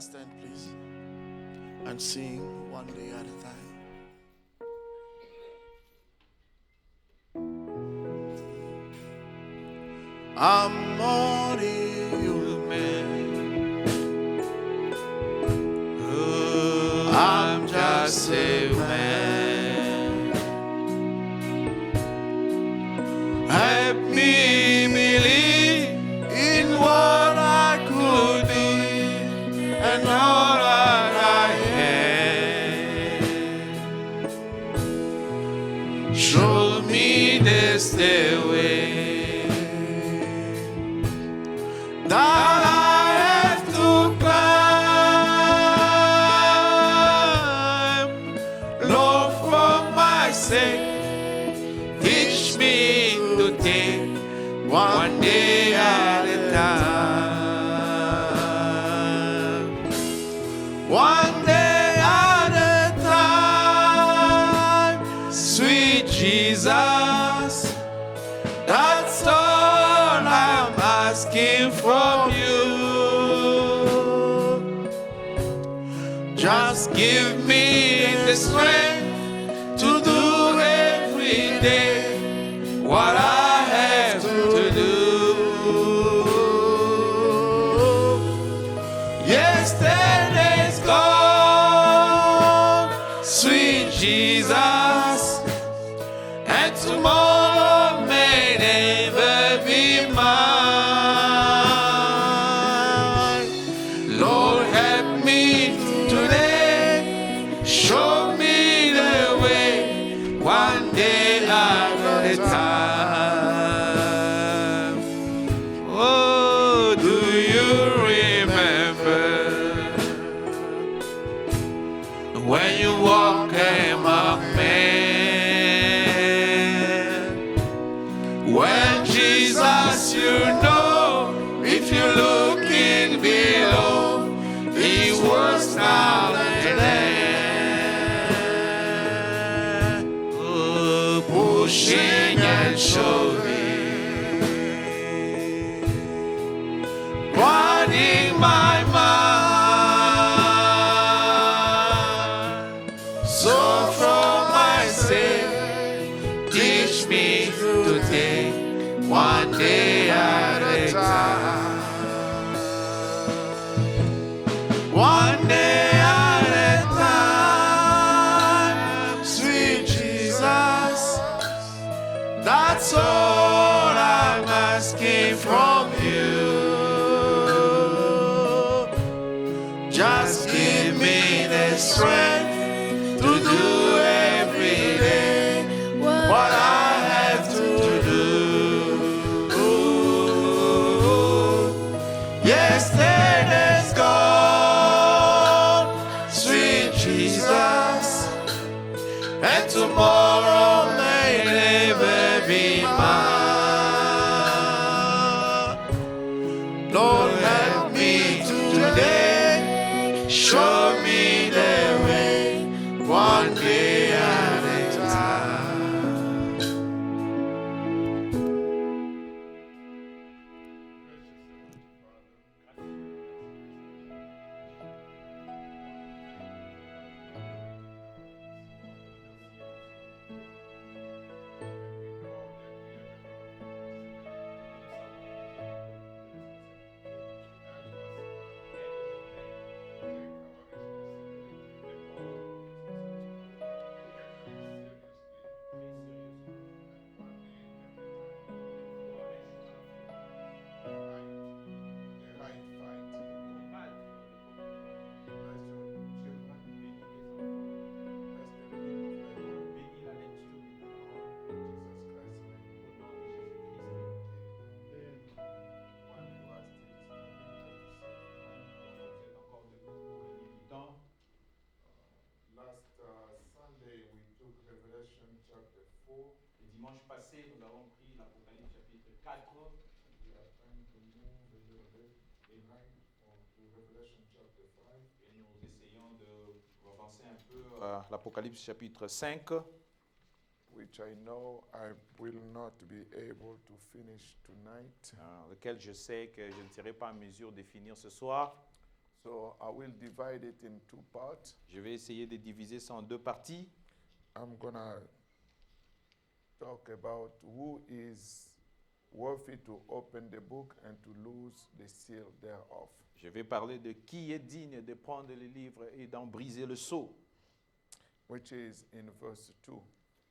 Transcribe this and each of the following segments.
stand, please, and sing one day at a time. I'm only human. I'm just a man. Help me believe in what I could be and all that I am. Show me the stairway that I have to climb. Lord, for my sake, teach me to take one day at a time. One day at a time, sweet Jesus. That's all I'm asking from you. Just give me the strength to do every day what I have to do. Yesterday's gone, sweet Jesus, and tomorrow may never be mine. Lord, help me today, show me the way, one day at a time. Oh, do you remember when you walk among men? When Jesus, you know, if you're looking below, he was down there, pushing and shoving, guarding my mind. So from my sin, teach me to take one day at a time. One day at a time, sweet Jesus. That's all I'm asking from you. Just give me the strength to do every day what I have to do. Yesterday's gone, sweet Jesus, and tomorrow may never be mine. Lord, help me today, show me the way, one day at a time. Last Sunday we took Revelation chapter 4. Le dimanche passé, nous avons pris l'Apocalypse chapitre 4. We are trying to move a little bit behind to Revelation chapter 5. Et nous essayons d'avancer un peu l'Apocalypse chapitre 5, Which I know I will not be able to finish tonight. lequel je sais que je ne serai pas en mesure de finir ce soir. So I will divide it in two parts. Je vais essayer de diviser ça en deux parties. I'm gonna talk about who is worthy to open the book and to lose the seal thereof. Je vais parler de qui est digne de prendre le livre et d'en briser le sceau, Which is in verse 2.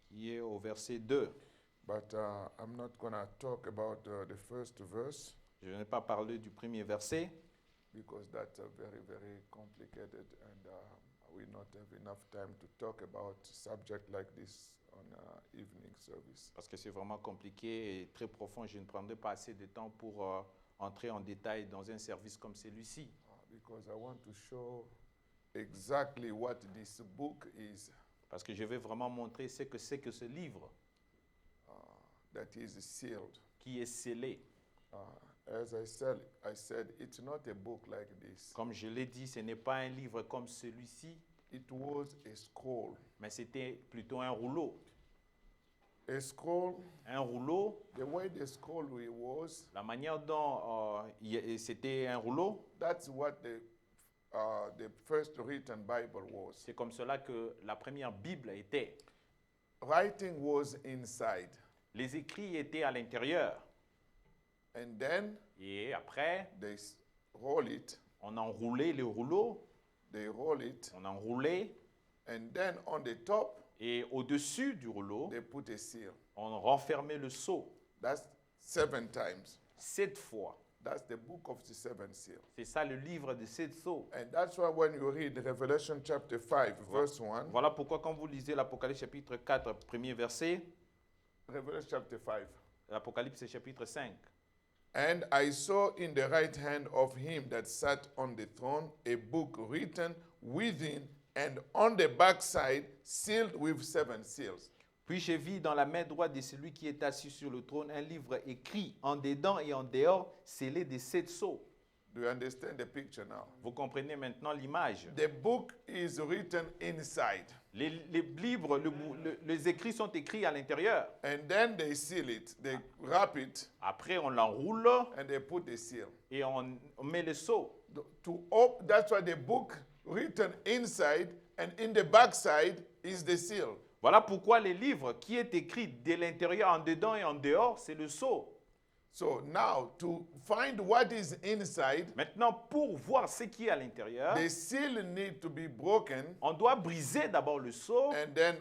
qui est au verset 2. But I'm not going to talk about the first verse Je n'ai pas parlé du premier verset because that's very, very complicated and we not have enough time to talk about subject like this on evening service. parce que c'est vraiment compliqué et très profond. Je ne prendrai pas assez de temps pour entrer en détail dans un service comme celui-ci. Because I want to show exactly what this book is Parce que je vais vraiment montrer ce que c'est que ce livre that is sealed. qui est scellé. As I said, it's not a book like this. Comme je l'ai dit, ce n'est pas un livre comme celui-ci, It was a scroll. mais c'était plutôt un rouleau. A scroll, Un rouleau, the way the scroll was, la manière dont c'était un rouleau, that's what the first written Bible was. c'est comme cela que la première Bible était. Writing was inside. Les écrits étaient à l'intérieur. And then Et après, they roll it, on enroulait le rouleau, they roll it, on enroulait, and then on the top, et au-dessus du rouleau, they put a seal. on renfermait le sceau. That's 7 times. 7 fois. That's the book of the 7 seals. C'est ça le livre de 7 sceaux. And that's why when you read Revelation chapter 5, verse 1, Voilà pourquoi quand vous lisez l'Apocalypse chapitre 4, premier verset, Revelation chapter 5, l'Apocalypse chapitre 5. and I saw in the right hand of him that sat on the throne a book written within and on the backside, sealed with 7 seals. Puis je vis dans la main droite de celui qui est assis sur le trône un livre écrit en dedans et en dehors, scellé de 7 sceaux. Do you understand the picture now? Vous comprenez maintenant l'image. The book is written inside, Les livres, les écrits sont écrits à l'intérieur. and then they seal it, they wrap it, Après, on l'enroule and they put the seal. et on met le sceau. That's why the book written inside and in the backside is the seal. Voilà pourquoi les livres qui est écrit de l'intérieur, en dedans et en dehors, c'est le sceau. So now, to find what is inside, Maintenant, pour voir ce qui est à l'intérieur, the seal need to be broken, on doit briser d'abord le sceau. and then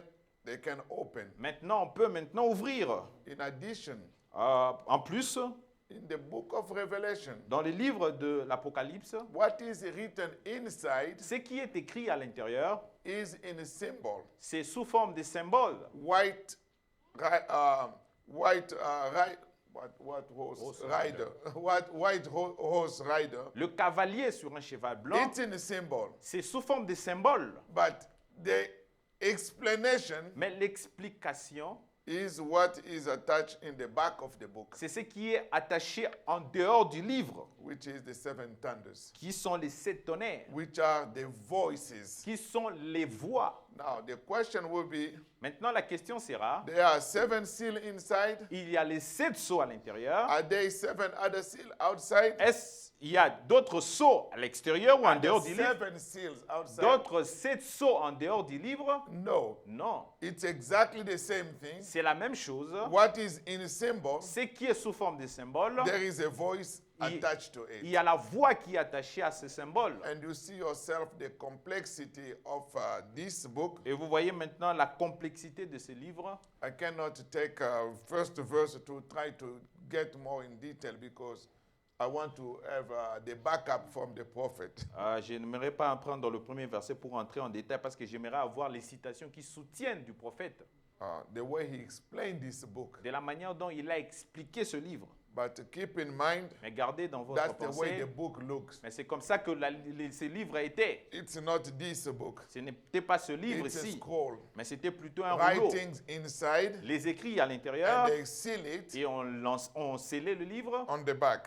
they can open. Maintenant, on peut maintenant ouvrir. In addition, En plus, in the book of Revelation, dans les livres de l'Apocalypse, what is written inside ce qui est écrit à l'intérieur, is in a symbol. c'est sous forme de symboles. White horse rider. White horse rider. Le cavalier sur un cheval blanc, It's in a symbol. c'est sous forme de symboles. But the explanation Mais l'explication, is what is attached in the back of the book, c'est ce qui est attaché en dehors du livre, which is the 7 thunders, qui sont les 7 tonnerres, which are the voices. qui sont les voix. Now, the question will be, Maintenant, la question sera, there are 7 seals inside. il y a les 7 sceaux à l'intérieur. Are there 7 other seals outside? Est-ce qu'il y a d'autres sceaux à l'extérieur ou en dehors du livre? 7 seals outside? D'autres 7 sceaux en dehors du livre? No. Non. It's exactly the same thing. C'est la même chose. What is in a symbol, Ce qui est sous forme de symbole, there is a voice attached to il it. y a la voix qui est attachée à ce symbole. And you see yourself the complexity of this book. Et vous voyez maintenant la complexité de ce livre. I cannot take first verse to try to get more in detail because I want to have the backup from the prophet. Je n'aimerais pas en prendre le premier verset pour entrer en détail parce que j'aimerais avoir les citations qui soutiennent du prophète, The way he explained this book. de la manière dont il a expliqué ce livre. But keep in mind, Mais gardez dans votre that's the way pensée, the book looks. mais c'est comme ça que ce livre était. It's not this book. Ce n'était pas ce It's a livre-ci, scroll. mais c'était plutôt un rouleau. Writings inside, Les écrits à l'intérieur, and they seal it et on scellait le livre on the back.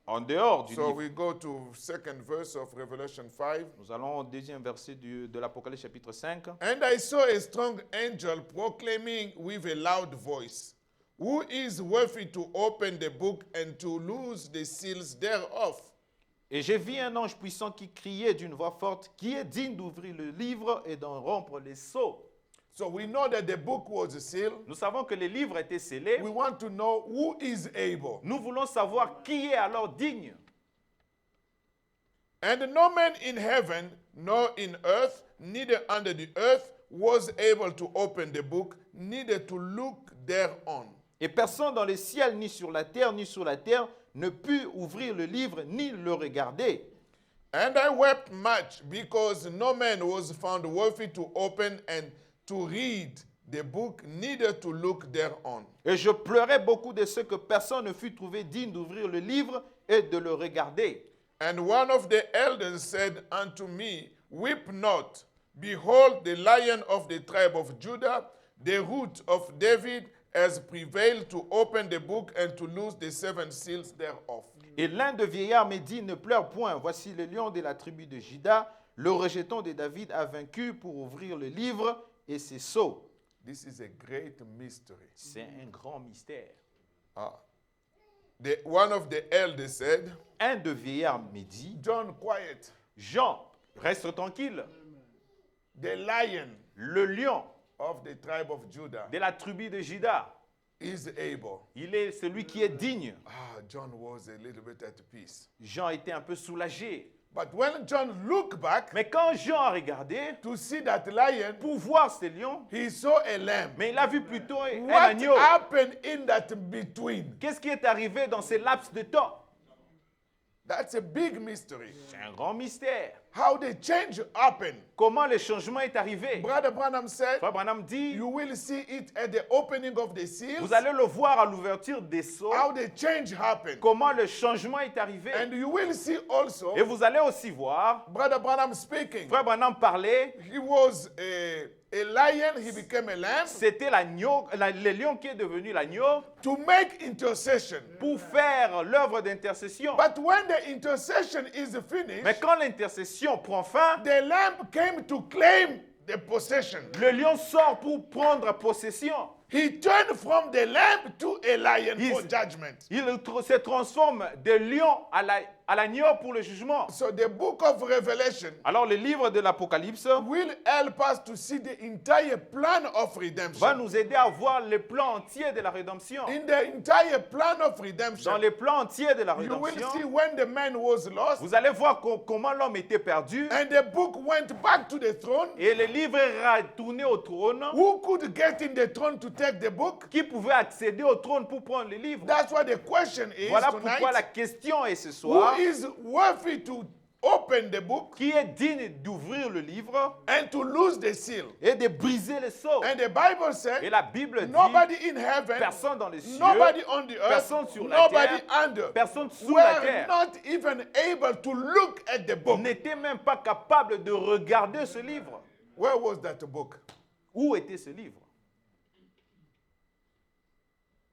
en dehors du So livre. we go to second verse of Revelation 5. Nous allons au deuxième verset de l'Apocalypse chapitre 5. And I saw a strong angel proclaiming with a loud voice, who is worthy to open the book and to loose the seals thereof? Et j'ai vu un ange puissant qui criait d'une voix forte, qui est digne d'ouvrir le livre et d'en rompre les sceaux. So we know that the book was sealed. Nous savons que les livres étaient scellés. We want to know who is able. Nous voulons savoir qui est alors digne. And no man in heaven, nor in earth, neither under the earth, was able to open the book, neither to look thereon. Et personne dans le ciel, ni sur la terre, ni sur la terre, ne put ouvrir le livre, ni le regarder. And I wept much, because no man was found worthy to open and to read the book, neither to look thereon. Et je pleurais beaucoup de ce que personne ne fut trouvé digne d'ouvrir le livre et de le regarder. And one of the elders said unto me, Weep not. Behold, the Lion of the tribe of Judah, the root of David, has prevailed to open the book and to loose the 7 seals thereof. Et l'un des vieillards me dit, ne pleure point, voici le lion de la tribu de Juda, le rejeton de David a vaincu pour ouvrir le livre et ses sceaux. This is a great mystery. C'est un grand mystère. One of the elders said, Un des vieillards me dit, John, quiet. Jean, reste tranquille, The Lion le lion of the tribe of Judah de la tribu de Juda, is able. il est celui qui est digne. John was a little bit at peace. Jean était un peu soulagé. But when John looked back Mais quand Jean a regardé to see that lion, pour voir ce lion, he saw a lamb. mais il a vu plutôt un What agneau. happened in that between? Qu'est-ce qui est arrivé dans ces laps de temps? That's a big mystery. C'est un grand mystère. How the change happened. Comment le changement est arrivé? Brother Branham said, Frère Branham dit, you will see it at the opening of the seals, vous allez le voir à l'ouverture des sceaux, how the change happened. comment le changement est arrivé. And you will see also, Et vous allez aussi voir, Brother Branham speaking. Frère Branham parlait, He was a lion, he became a lamb c'était l'agneau, le lion qui est devenu l'agneau to make intercession. pour faire l'œuvre d'intercession. But when the intercession is finished, Mais quand l'intercession prend fin, the lamb came to claim the possession. le lion sort pour prendre possession. He turned from the lamb to a lion for He's- judgment. Il se transforme de lion à l'agneau pour le jugement. So the book of Revelation Alors le livre de l'Apocalypse will help us to see the entire plan of va redemption. nous aider à voir le plan entier de la rédemption. In the entire plan of Dans redemption, le plan entier de la you will see rédemption, when the man was lost vous allez voir comment l'homme était perdu and the book went back to the throne. et le livre est retourné au trône. Who could get in the throne to take the book? Qui pouvait accéder au trône pour prendre le livre? That's what the question is Voilà pourquoi la tonight. question est ce Who soir. is worthy to open the book Qui est digne d'ouvrir le livre and to lose the seal? et de briser le sceau? And the Bible Et said, la Bible dit, nobody in heaven, personne dans les cieux, nobody on the earth, personne sur la nobody terre, under, personne sous la were terre not even able to look at the book. n'était même pas capable de regarder ce livre. Where was that book? Où était ce livre?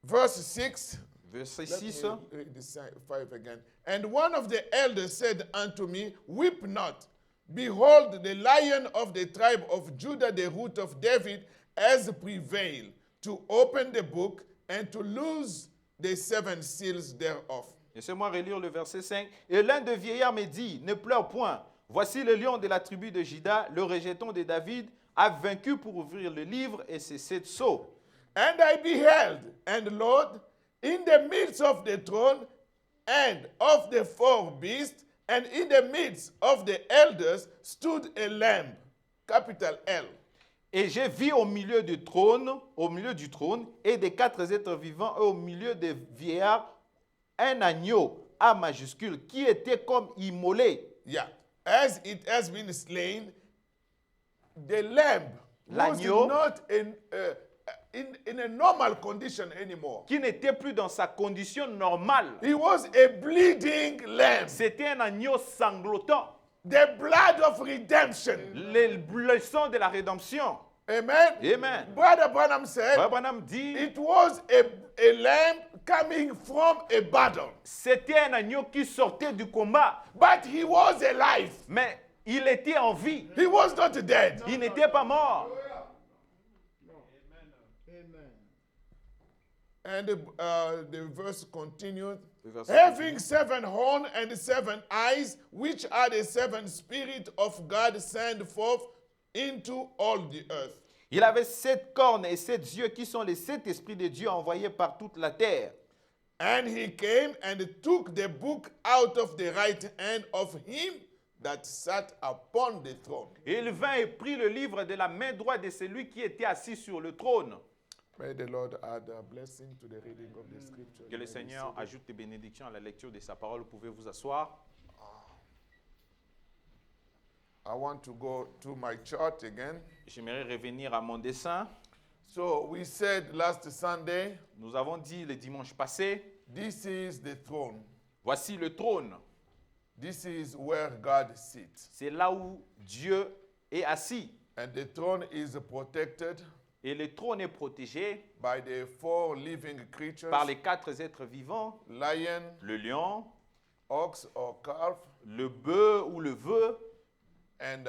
Verse 6. Verset Let 6. me read the 5 again. And one of the elders said unto me, Weep not. Behold, the Lion of the tribe of Judah, the root of David, has prevailed to open the book and to loose the 7 seals thereof. Laissez-moi relire le verset 5. Et l'un des vieillards me dit, ne pleure point. Voici le lion de la tribu de Juda, le rejeton de David, a vaincu pour ouvrir le livre et ses 7 sceaux. And I beheld, and Lord, in the midst of the throne and of the 4 beasts, and in the midst of the elders stood a lamb, capital L. Et j'ai vu au milieu du trône, et des 4 êtres vivants, et au milieu des vieillards, un agneau, A majuscule, qui était comme immolé. Yeah. As it has been slain, the lamb was L'agneau. not in a normal condition anymore. Qui n'était plus dans sa condition normale. He was a bleeding lamb. C'était un agneau sanglotant. The blood of redemption. Le sang de la rédemption. Amen. Amen. Brother Branham said, Frère Branham dit, it was a lamb coming from a battle. c'était un agneau qui sortait du combat, But he was alive. mais il était en vie. He was not dead. Il n'était pas mort. And the verse continued. le verset having 7 horns and 7 eyes, which are the 7 spirits of God sent forth into all the earth. Il avait 7 cornes et 7 yeux qui sont les 7 esprits de Dieu envoyés par toute la terre. And he came and took the book out of the right hand of him that sat upon the throne. Et il vint et prit le livre de la main droite de celui qui était assis sur le trône. May the Lord add a blessing to the reading of the scripture. Que le Seigneur ajoute des bénédictions à la lecture de sa parole. Vous pouvez vous asseoir. I want to go to my chart again. J'aimerais revenir à mon dessin. So we said last Sunday, Nous avons dit le dimanche passé, this is the throne. voici le trône. This is where God sits. C'est là où Dieu est assis. And the throne is protected Et le trône est protégé by the 4 living creatures, par les 4 êtres vivants, lion, le lion, ox or calf, le bœuf ou le vœu, and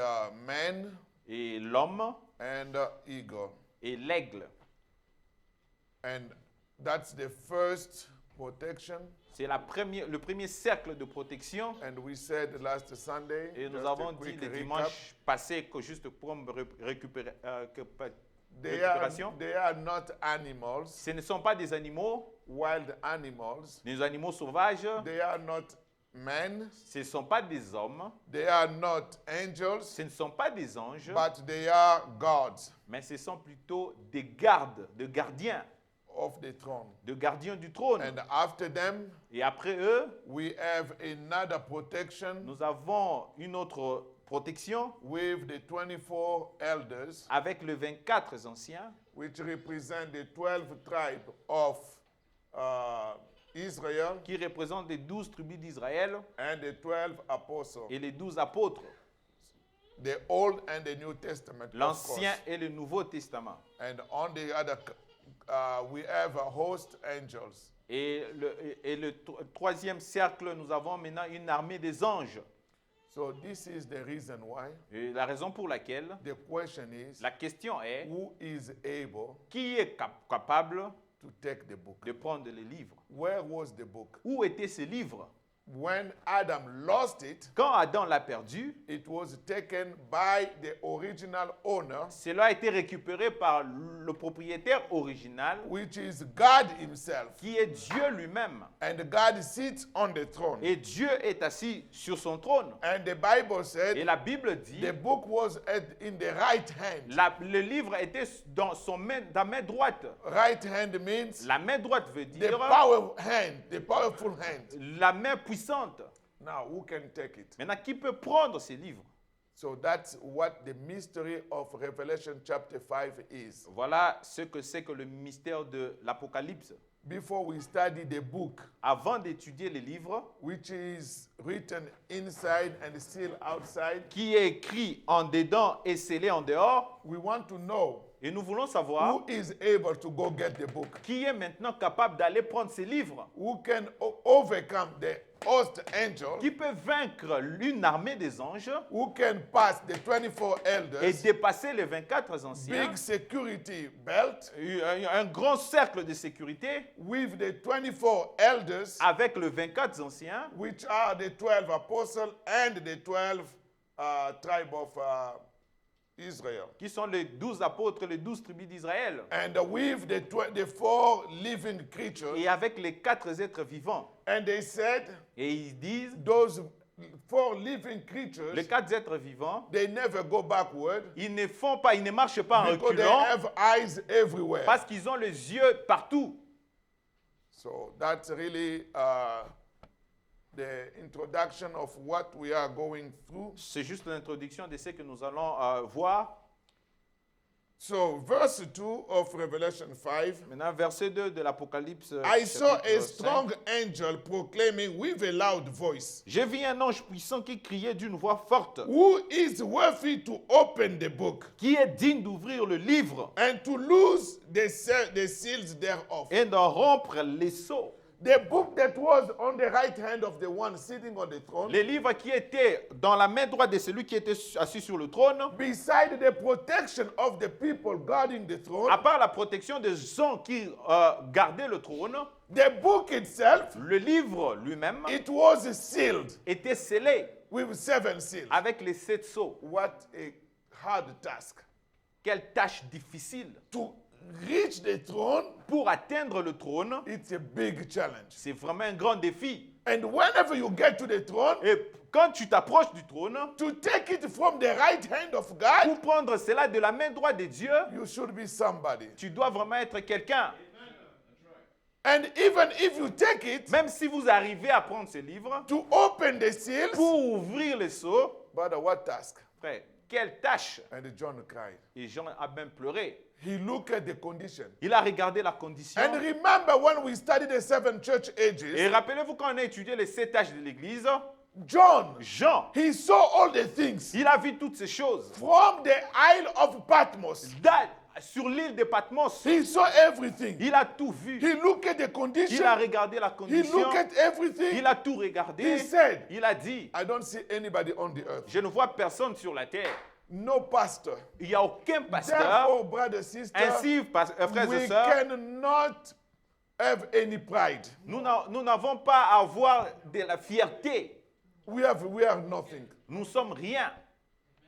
man, et l'homme, and eagle. et l'aigle. And that's the first protection. C'est le premier cercle de protection. And we said last Sunday, Et nous just a avons dit quick le recap, dimanche passé que juste pour me récupérer, they récupération, are not animals, ce ne sont pas des animaux, wild animals. des animaux sauvages, They are not men. ce ne sont pas des hommes, They are not angels, ce ne sont pas des anges, but they are gods mais ce sont plutôt des gardes, de gardiens du trône. And after them, Et après eux, we have another protection nous avons une autre protection with the 24 elders, avec les 24 anciens which represent the 12 tribes of Israel qui représentent les 12 tribus d'Israël and the 12 apostles, et les 12 apôtres, the Old and the New Testament, of l'Ancien course. et le Nouveau Testament. And on the other, we have host angels. Et le troisième cercle, nous avons maintenant une armée des anges. So this is the reason why Et la raison pour laquelle, the question is, la question est, who is able qui est capable to take the book? de prendre les livres? Where was the book? Où étaient ces livres? When Adam lost it, Quand Adam l'a perdu, it was taken by the original owner, cela a été récupéré par le propriétaire original, which is God himself. qui est Dieu lui-même. And God sits on the throne. Et Dieu est assis sur son trône. And the Bible Et said la Bible dit, the book was in the right hand. le livre était dans la main droite. Right hand means La main droite veut the dire the powerful hand. la main puissante. Now, who can take it? Maintenant, qui peut prendre ces livres? So that's what the mystery of Revelation chapter 5 is. Voilà ce que c'est que le mystère de l'Apocalypse. Before we study the book, Avant d'étudier les livres, which is written inside and still outside, qui est écrit en dedans et scellé en dehors, we want to know et nous voulons savoir who is able to go get the book, qui est maintenant capable d'aller prendre ces livres, who can overcome the host angel, qui peut vaincre une armée des anges who can pass the 24 et elders, dépasser les 24 anciens, big security belt, un grand cercle de sécurité with the 24 elders, avec les 24 anciens, which are the 12 apostles and the 12 tribe of Israel. qui sont les 12 apôtres, les 12 tribus d'Israël, And with the 4 living creatures. et avec les 4 êtres vivants. And they said, Et ils disent, those 4 living creatures, les 4 êtres vivants, they never go backward ils ne marchent pas en because they reculant have eyes everywhere. parce qu'ils ont les yeux partout. So that's really the introduction of what we are going through. C'est juste l'introduction de ce que nous allons voir. So verse 2 of Revelation 5, Maintenant, verset 2 de l'Apocalypse. I saw a chapitre 5. strong angel proclaiming with a loud voice, J'ai vu un ange puissant qui criait d'une voix forte, who is worthy to open the book qui est digne d'ouvrir le livre and to loose the seals thereof. et d'en rompre les sceaux. The book that was on the right hand of the one sitting on the throne, Les livres qui étaient dans la main droite de celui qui était assis sur le trône, beside the protection of the people guarding the throne, à part la protection des gens qui gardaient le trône, the book itself, le livre lui-même it was sealed était scellé with 7 seals. avec les 7 sceaux. What a hard task. Quelle tâche difficile. To reach the throne, Pour atteindre le trône, it's a big challenge. c'est vraiment un grand défi. And whenever you get to the throne, Et quand tu t'approches du trône, to take it from the right hand of God, pour prendre cela de la main droite de Dieu, you should be somebody. tu dois vraiment être quelqu'un. And even if you take it, Même si vous arrivez à prendre ce livre, to open the seals, pour ouvrir les sceaux, brother, what task? frère, quelle tâche. And John cried. Et Jean a même pleuré. He looked at the condition. Il a regardé la condition. And remember when we studied the 7 church Et ages, rappelez-vous quand on a étudié les 7 âges de l'Église, John, Jean, he saw all the things il a vu toutes ces choses. from the Isle of Patmos. Sur l'île de Patmos, He saw everything. il a tout vu. He looked at the Il condition. a regardé la He condition. looked at everything. Il a tout regardé. He said, Il a dit, I don't see anybody on the earth. je ne vois personne sur la terre. No pastor. Il n'y a aucun pasteur. Therefore, brother, sister, Ainsi, frères et we sœurs, cannot have any pride. nous n'avons pas à avoir de la fierté. We are nothing. Nous sommes rien.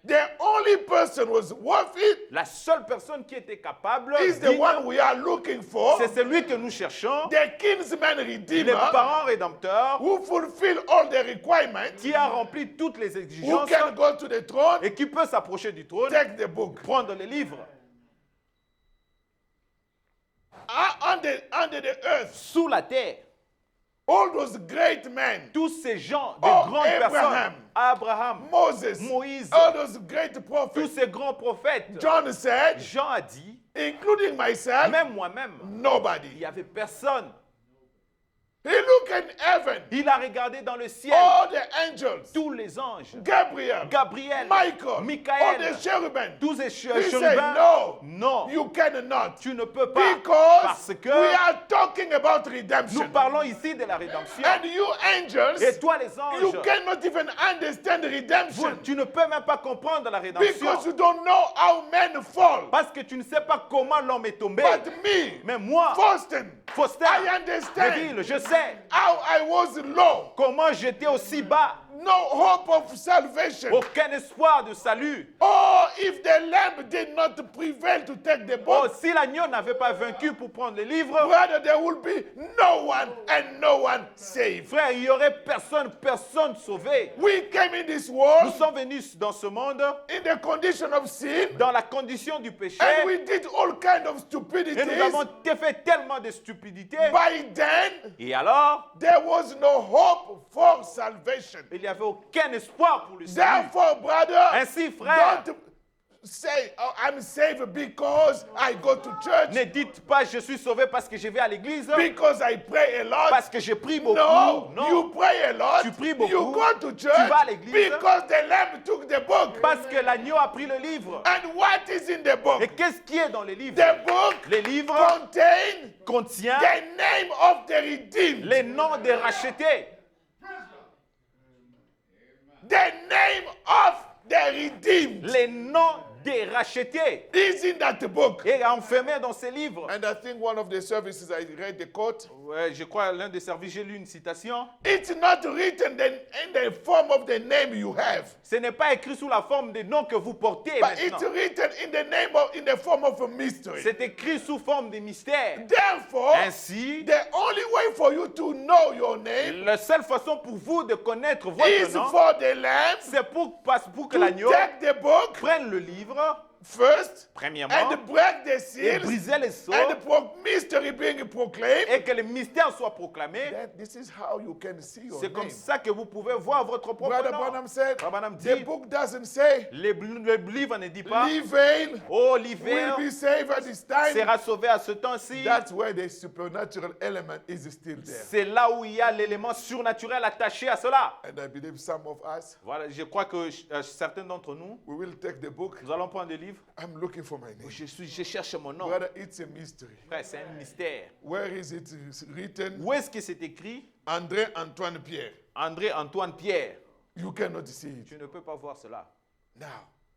The only person was worth it La seule personne qui était capable, is the digne, one we are looking for, c'est celui que nous cherchons, the kinsman les redeemer, parents rédempteurs, who fulfill all the requirements, qui a rempli toutes les who exigences can go to the throne, et qui peut s'approcher du trône, take the book. prendre les livres. Under the earth, Sous la terre, all those great men, tous ces gens, de Oh, grandes Abraham. personnes, Abraham, Moses, Moïse, all those great tous prophets, ces grands prophètes, John said, Jean a dit, including myself, même moi-même, il nobody. n'y avait personne. He looked at heaven, Il a regardé dans le ciel, all the angels, tous les anges, Gabriel, Gabriel, Michael, all Michael, the cherubim. tous ces He chérubins. said, no, Non, you cannot. tu ne peux pas. Because Parce que we are talking about nous redemption. parlons ici de la rédemption. And you angels, Et toi, les you anges, cannot even understand redemption tu ne peux même pas comprendre la rédemption. because you don't know how men fall. Parce que tu ne sais pas comment l'homme est tombé. But me, Mais moi, Faustin, Faustin, I Neville, understand je sais how I was low. comment j'étais aussi bas. No hope of salvation. Aucun espoir de salut. Oh, if the lamb did not prevail to take the Oh, book, si l'agneau n'avait pas vaincu pour prendre les livres, brother, there will be no one and no one saved. frère, il n'y aurait personne sauvé. We came in this Nous world sommes venus dans ce monde in the condition of sin, dans la condition du péché and we did all kind of et nous stupidities. avons fait tellement de stupidités. By then, Et alors, there was no hope for salvation. il n'y avait aucun espoir pour le salut. Therefore, brother, Ainsi, frère, don't say, oh, I'm saved because I go to church, ne dites pas je suis sauvé parce que je vais à l'église, because I pray a lot. parce que je prie beaucoup. No, Non, you pray a lot. Tu pries beaucoup. You go to church Tu vas à l'église. because the lamb took the book. parce que l'agneau a pris le livre. And what is in the book? Et qu'est-ce qui est dans les livres? The book Les livres contain contiennent the name of the redeemed. les noms des rachetés. The name of the redeemed Les noms des rachetés. is in that book. Et enfermés dans ces livres. And I think one of the services I read the quote. Ouais, je crois l'un des services, j'ai lu une citation. It's not written in the form of the name you have, Ce n'est pas écrit sous la forme des noms que vous portez but it's maintenant. written in the form of a mystery. C'est écrit sous forme de mystère. Therefore, Ainsi, the only way for you to know your name la seule façon pour vous de connaître votre is nom, for the lamb c'est pour que to l'agneau take the book prenne le livre, first premièrement, and break the et seals briser les sceaux, and mystery being proclaimed. et que le mystère soit proclamé. Then this is how you can see your C'est comme name. ça que vous pouvez voir votre propre Brother nom. Branham said, Frère Branham the dit, book doesn't say le livre ne dit pas, Leaving oh, will l'hiver be saved at this time. sera sauvé à ce temps-ci. That's where the supernatural element is still there. C'est là où il y a l'élément surnaturel attaché à cela. And I believe some of us, Voilà, je crois que certains d'entre nous, we will take the book nous allons prendre le livre livre. I'm looking for my name. Je cherche mon nom. Brother, it's a mystery. Frère, c'est un mystère. Where is it written? Où est-ce que c'est écrit? André Antoine Pierre. André Antoine Pierre. You cannot see it. Tu ne peux pas voir cela Now,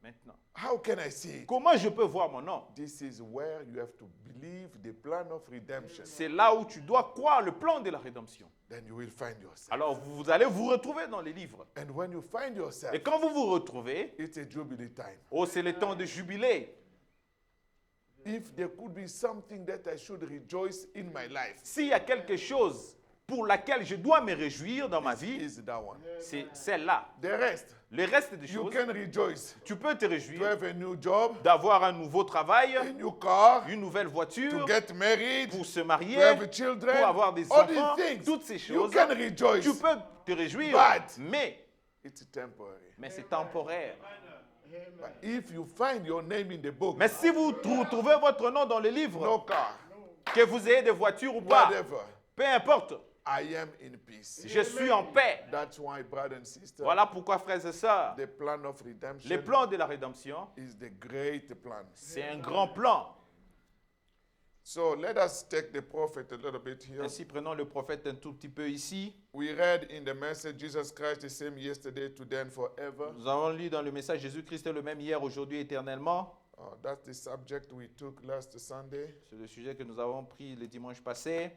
maintenant. how can I see it? Comment je peux voir mon nom? This is where you have to believe the plan of redemption. C'est là où tu dois croire le plan de la rédemption. Then you will find yourself. Alors vous allez vous retrouver dans les livres. And when you find yourself, Et quand vous vous retrouvez, it's a jubilee time. oh, c'est le temps de jubilé. If there could be something that I should rejoice in my life, S'il y a quelque chose pour laquelle je dois me réjouir dans ma vie, is that one. c'est celle-là. The rest, Le reste des you choses, can rejoice. tu peux te To réjouir have a new job, d'avoir un nouveau travail, a new car, une nouvelle to voiture, get married, pour se to marier, have children, pour avoir des all enfants, these things. toutes ces You choses. can rejoice, Tu peux te réjouir, But- mais it's temporary. c'est temporaire. But if you find your name in the book, Mais si vous trouvez votre nom dans le no livre, car, que vous ayez des voitures ou pas, whatever, peu importe, I am in peace. je suis en paix. That's why, brother and sister, Voilà pourquoi, frères et sœurs, the plan of les redemption plans de la rédemption, is the great plan. c'est un grand plan. So let us take the prophet a little bit here. Ainsi, prenons le prophète un tout petit peu ici. We read in the message, Jesus Christ the same yesterday, today, and forever. Nous avons lu dans le message Jésus-Christ est le même hier, aujourd'hui, éternellement. That's the subject we took last Sunday. C'est le sujet que nous avons pris le dimanche passé.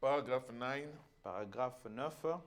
Paragraph 9. Paragraphe 9.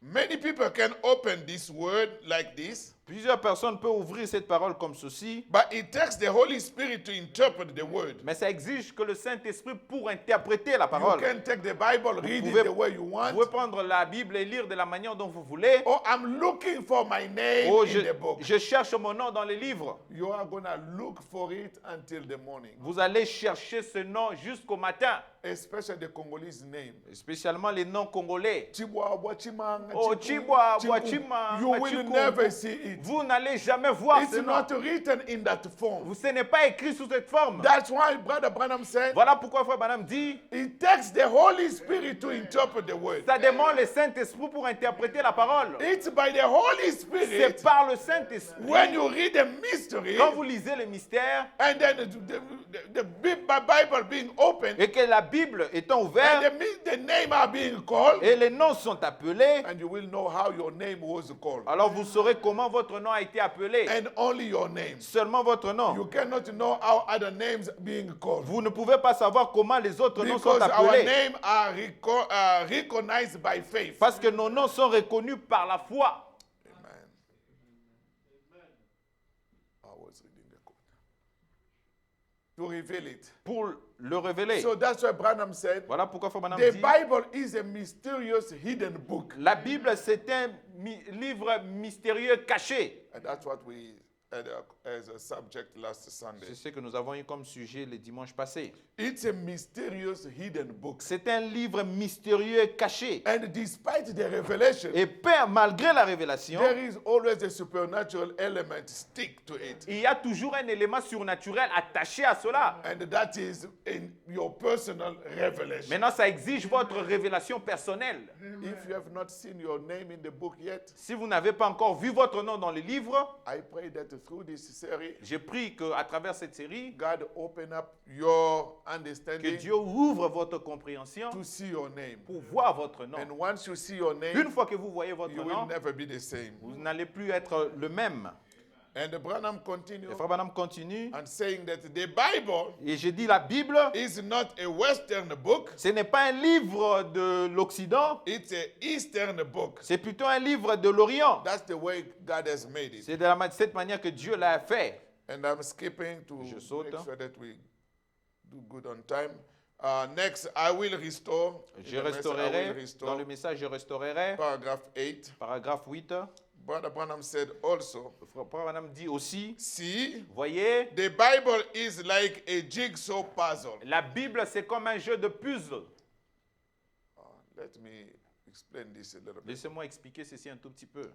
Many people can open this word like this, Plusieurs personnes peuvent ouvrir cette parole comme ceci, but it takes the Holy Spirit to interpret the word. mais ça exige que le Saint-Esprit pour interpréter la You parole. can take the Bible, read pouvez- it the way you Vous want. pouvez prendre la Bible et lire de la manière dont vous voulez. Oh, I'm looking for my name Oh, in the book. je cherche mon nom dans les livres. You are going to look for it until the morning, Vous allez chercher ce nom jusqu'au matin, especially the Congolese name. spécialement les noms congolais. Chibwa, Bwachimanga, Oh, Chiku, Chibwa, Chiku. Bwachima, You will Machiku. never see it. Vous n'allez jamais voir It's ce nom. not written in that form. Ce n'est pas écrit sous cette forme. That's why Brother Branham said, Voilà pourquoi Frère Branham dit, it takes the Holy Spirit to interpret the word. ça demande le Saint-Esprit pour interpréter la parole. It's by the Holy C'est Spirit par le Saint-Esprit. when you read the mystery Quand vous lisez le mystère and then the Bible being opened et que la Bible étant and ouverte the name are being called, et les noms sont appelés, and you will know how your name was called. alors vous saurez comment votre nom a été appelé. And only your name. Seulement votre nom. You cannot know how other names being called. Vous ne pouvez pas savoir comment les autres noms sont Because our appelés. names are recognized by faith. Parce que nos noms sont reconnus par la foi. Amen. I was reading the quote. To reveal it. Pour le révéler. So that's why Branham said, Voilà pourquoi Frère Branham the dit, Bible is a mysterious hidden book. la Bible c'est un livre mystérieux caché. And that's what we had as a subject last Sunday. C'est ce que nous avons eu comme sujet le dimanche passé. It's a mysterious hidden book. C'est un livre mystérieux caché. And despite the revelation, Et malgré la révélation, there is always a supernatural element stick to it. il y a toujours un élément surnaturel attaché à cela. And that is in your personal revelation. Maintenant, ça exige votre révélation personnelle. If you have not seen your name in the book yet, Si vous n'avez pas encore vu votre nom dans les livres, I pray that through this series, j'ai pris qu'à travers cette série, God open up your que understanding Dieu ouvre votre compréhension to see your name. pour voir votre nom. And once you see your Une name, fois que vous voyez votre you will nom, never be the same. vous n'allez plus être le même. And Branham continued Et Frère Branham continue. and saying that the Bible Et j'ai dit, la Bible, is not a Western book, ce n'est pas un livre de l'Occident, it's an Eastern book. c'est plutôt un livre de l'Orient. That's the way God has made it. C'est de cette manière que Dieu l'a fait. And I'm skipping to Je saute, make sure that we do good on time. Next, I will restore. In Je the message, I will restaurerai, restore. dans le message, je restaurerai. Paragraph 8. Paragraphe 8. Brother Branham said also, Frère Branham dit aussi, see, voyez, the Bible is like a jigsaw puzzle. la Bible, c'est comme un jeu de puzzle. Let me explain this a little bit. Laissez-moi expliquer ceci un tout petit peu.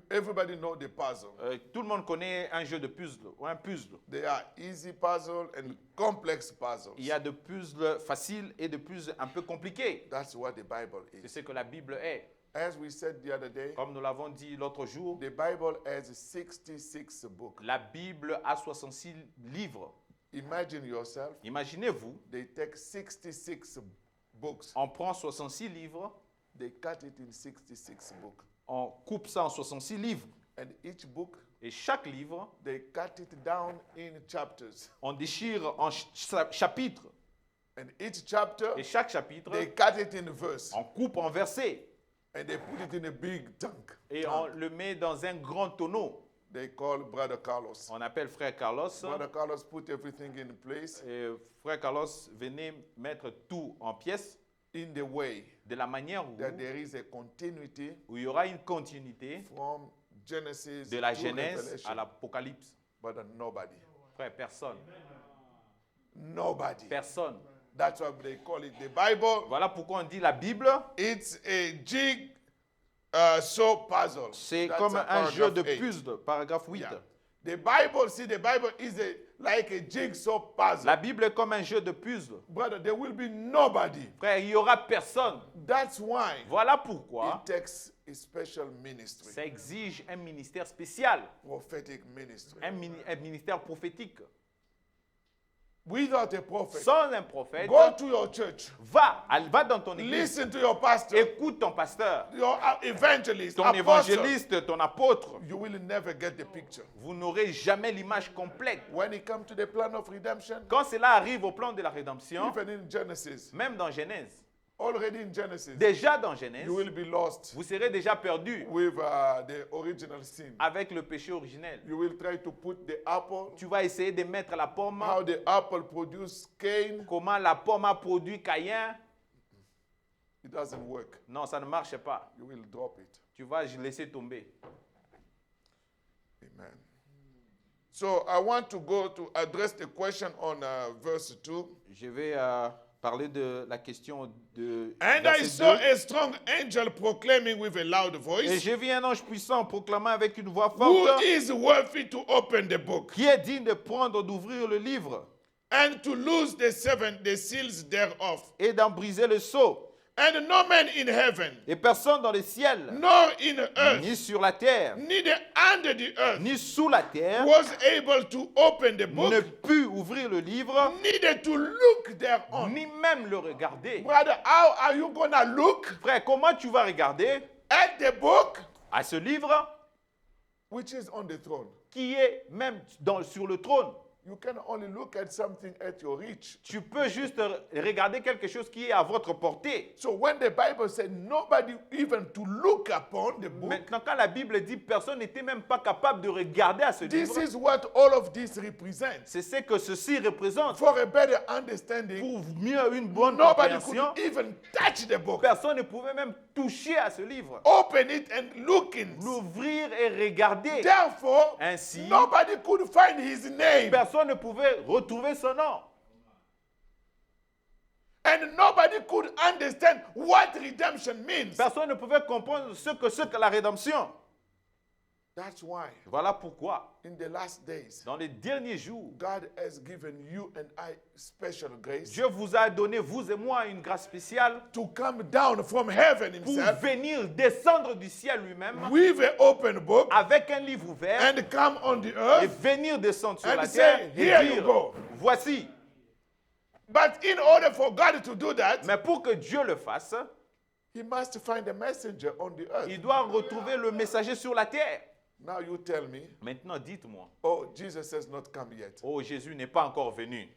Everybody know the puzzle. Tout le monde connaît un jeu de puzzle ou un puzzle. There are easy puzzle and complex puzzles. Il y a de puzzles faciles et de puzzles un peu compliqués. That's what the Bible C'est is. ce que la Bible est. As we said the other day, Comme nous l'avons dit l'autre jour, the Bible has 66 books. la Bible a 66 livres. Imagine yourself, Imaginez-vous, they take 66 books, on prend 66 livres, they cut it in 66 books. on coupe ça en 66 livres. And each book, Et chaque livre, they cut it down in chapters. on déchire en chapitres. And each chapter, Et chaque chapitre, they cut it in verse. on coupe en versets. And they put it in a big tank. Et on le met dans un grand tonneau. They call Brother Carlos. On appelle Frère Carlos. Brother Carlos put everything in place Et Frère Carlos venait mettre tout en pièces in the way de la manière où that there is a continuity il y aura une continuité from Genesis de la to Genèse Revelation. à l'Apocalypse. But nobody. Frère, personne. Nobody. Personne. That's why they call it the Bible. Voilà pourquoi on dit la Bible, It's a jigsaw puzzle. c'est That's comme a un jeu de paragraph 8. puzzle, paragraphe 8. Yeah. The Bible, see, the Bible is like a jigsaw puzzle. La Bible est comme un jeu de puzzle. Brother, there will be nobody. Frère, il n'y aura personne. That's why Voilà pourquoi it takes a special ministry, ça exige un ministère spécial, prophetic ministry. un ministère prophétique. Without a prophet, Sans un prophète, go to your church, va dans ton église, listen to your pastor, écoute ton pasteur, your evangelist, ton apostle. évangéliste, ton apôtre. You will never get the picture. Vous n'aurez jamais l'image complète. When it comes to the plan of redemption, Quand cela arrive au plan de la rédemption, even in Genesis, même dans Genèse, already in Genesis, déjà dans Genèse, you will be lost vous serez déjà perdu with the original sin. avec le péché originel. You will try to put the apple, Tu vas essayer de mettre la pomme, how the apple produced Cain. comment la pomme a produit Caïn. It doesn't work. Non, ça ne marche pas. You will drop it. Tu vas laisser tomber. Amen. So I want to go to address the question on verse 2. Je vais parler de la question de And I verset saw 2. a strong angel proclaiming with a loud Et voice, j'ai vu un ange puissant proclamant avec une voix who forte, is worthy to open the book qui est digne de prendre, d'ouvrir le livre and to loose the seals thereof. et d'en briser le sceau. And no man in heaven, Et personne dans le ciel, nor in earth, ni sur la terre, neither under the earth, ni sous la terre, was able to open the book, ne put ouvrir le livre, neither to look thereon. ni même le regarder. Brother, how are you gonna look Frère, comment tu vas regarder at the book à ce livre which is on the throne? qui est même sur le trône? You can only look at something at your reach. Tu peux juste regarder quelque chose qui est à votre portée. So when the Bible said nobody even to look upon the book, Maintenant, quand la Bible dit personne n'était même pas capable de regarder à ce this livre, is what all of this represents. c'est ce que ceci représente. For a better understanding, Pour mieux une bonne nobody compréhension, could even touch the book, personne ne pouvait même toucher à ce livre. open it and look in. L'ouvrir et regarder. Therefore, Ainsi, nobody could find his name personne ne pouvait retrouver son nom. and nobody could understand what redemption means. Personne ne pouvait comprendre ce que la rédemption. That's why Voilà pourquoi, in the last days, dans les derniers jours, God has given you and I special grace Dieu vous a donné, vous et moi, une grâce spéciale to come down from heaven pour himself venir descendre du ciel lui-même with an open book avec un livre ouvert and come on the et earth. venir descendre sur and la say, terre "Here et you dire, go." voici. But in order for God to do that, Mais pour que Dieu le fasse, he must find a messenger on the earth. il doit retrouver le messager sur la terre. Now you tell me, Maintenant, dites-moi, oh, Jesus has not come yet. oh, Jésus n'est pas encore venu.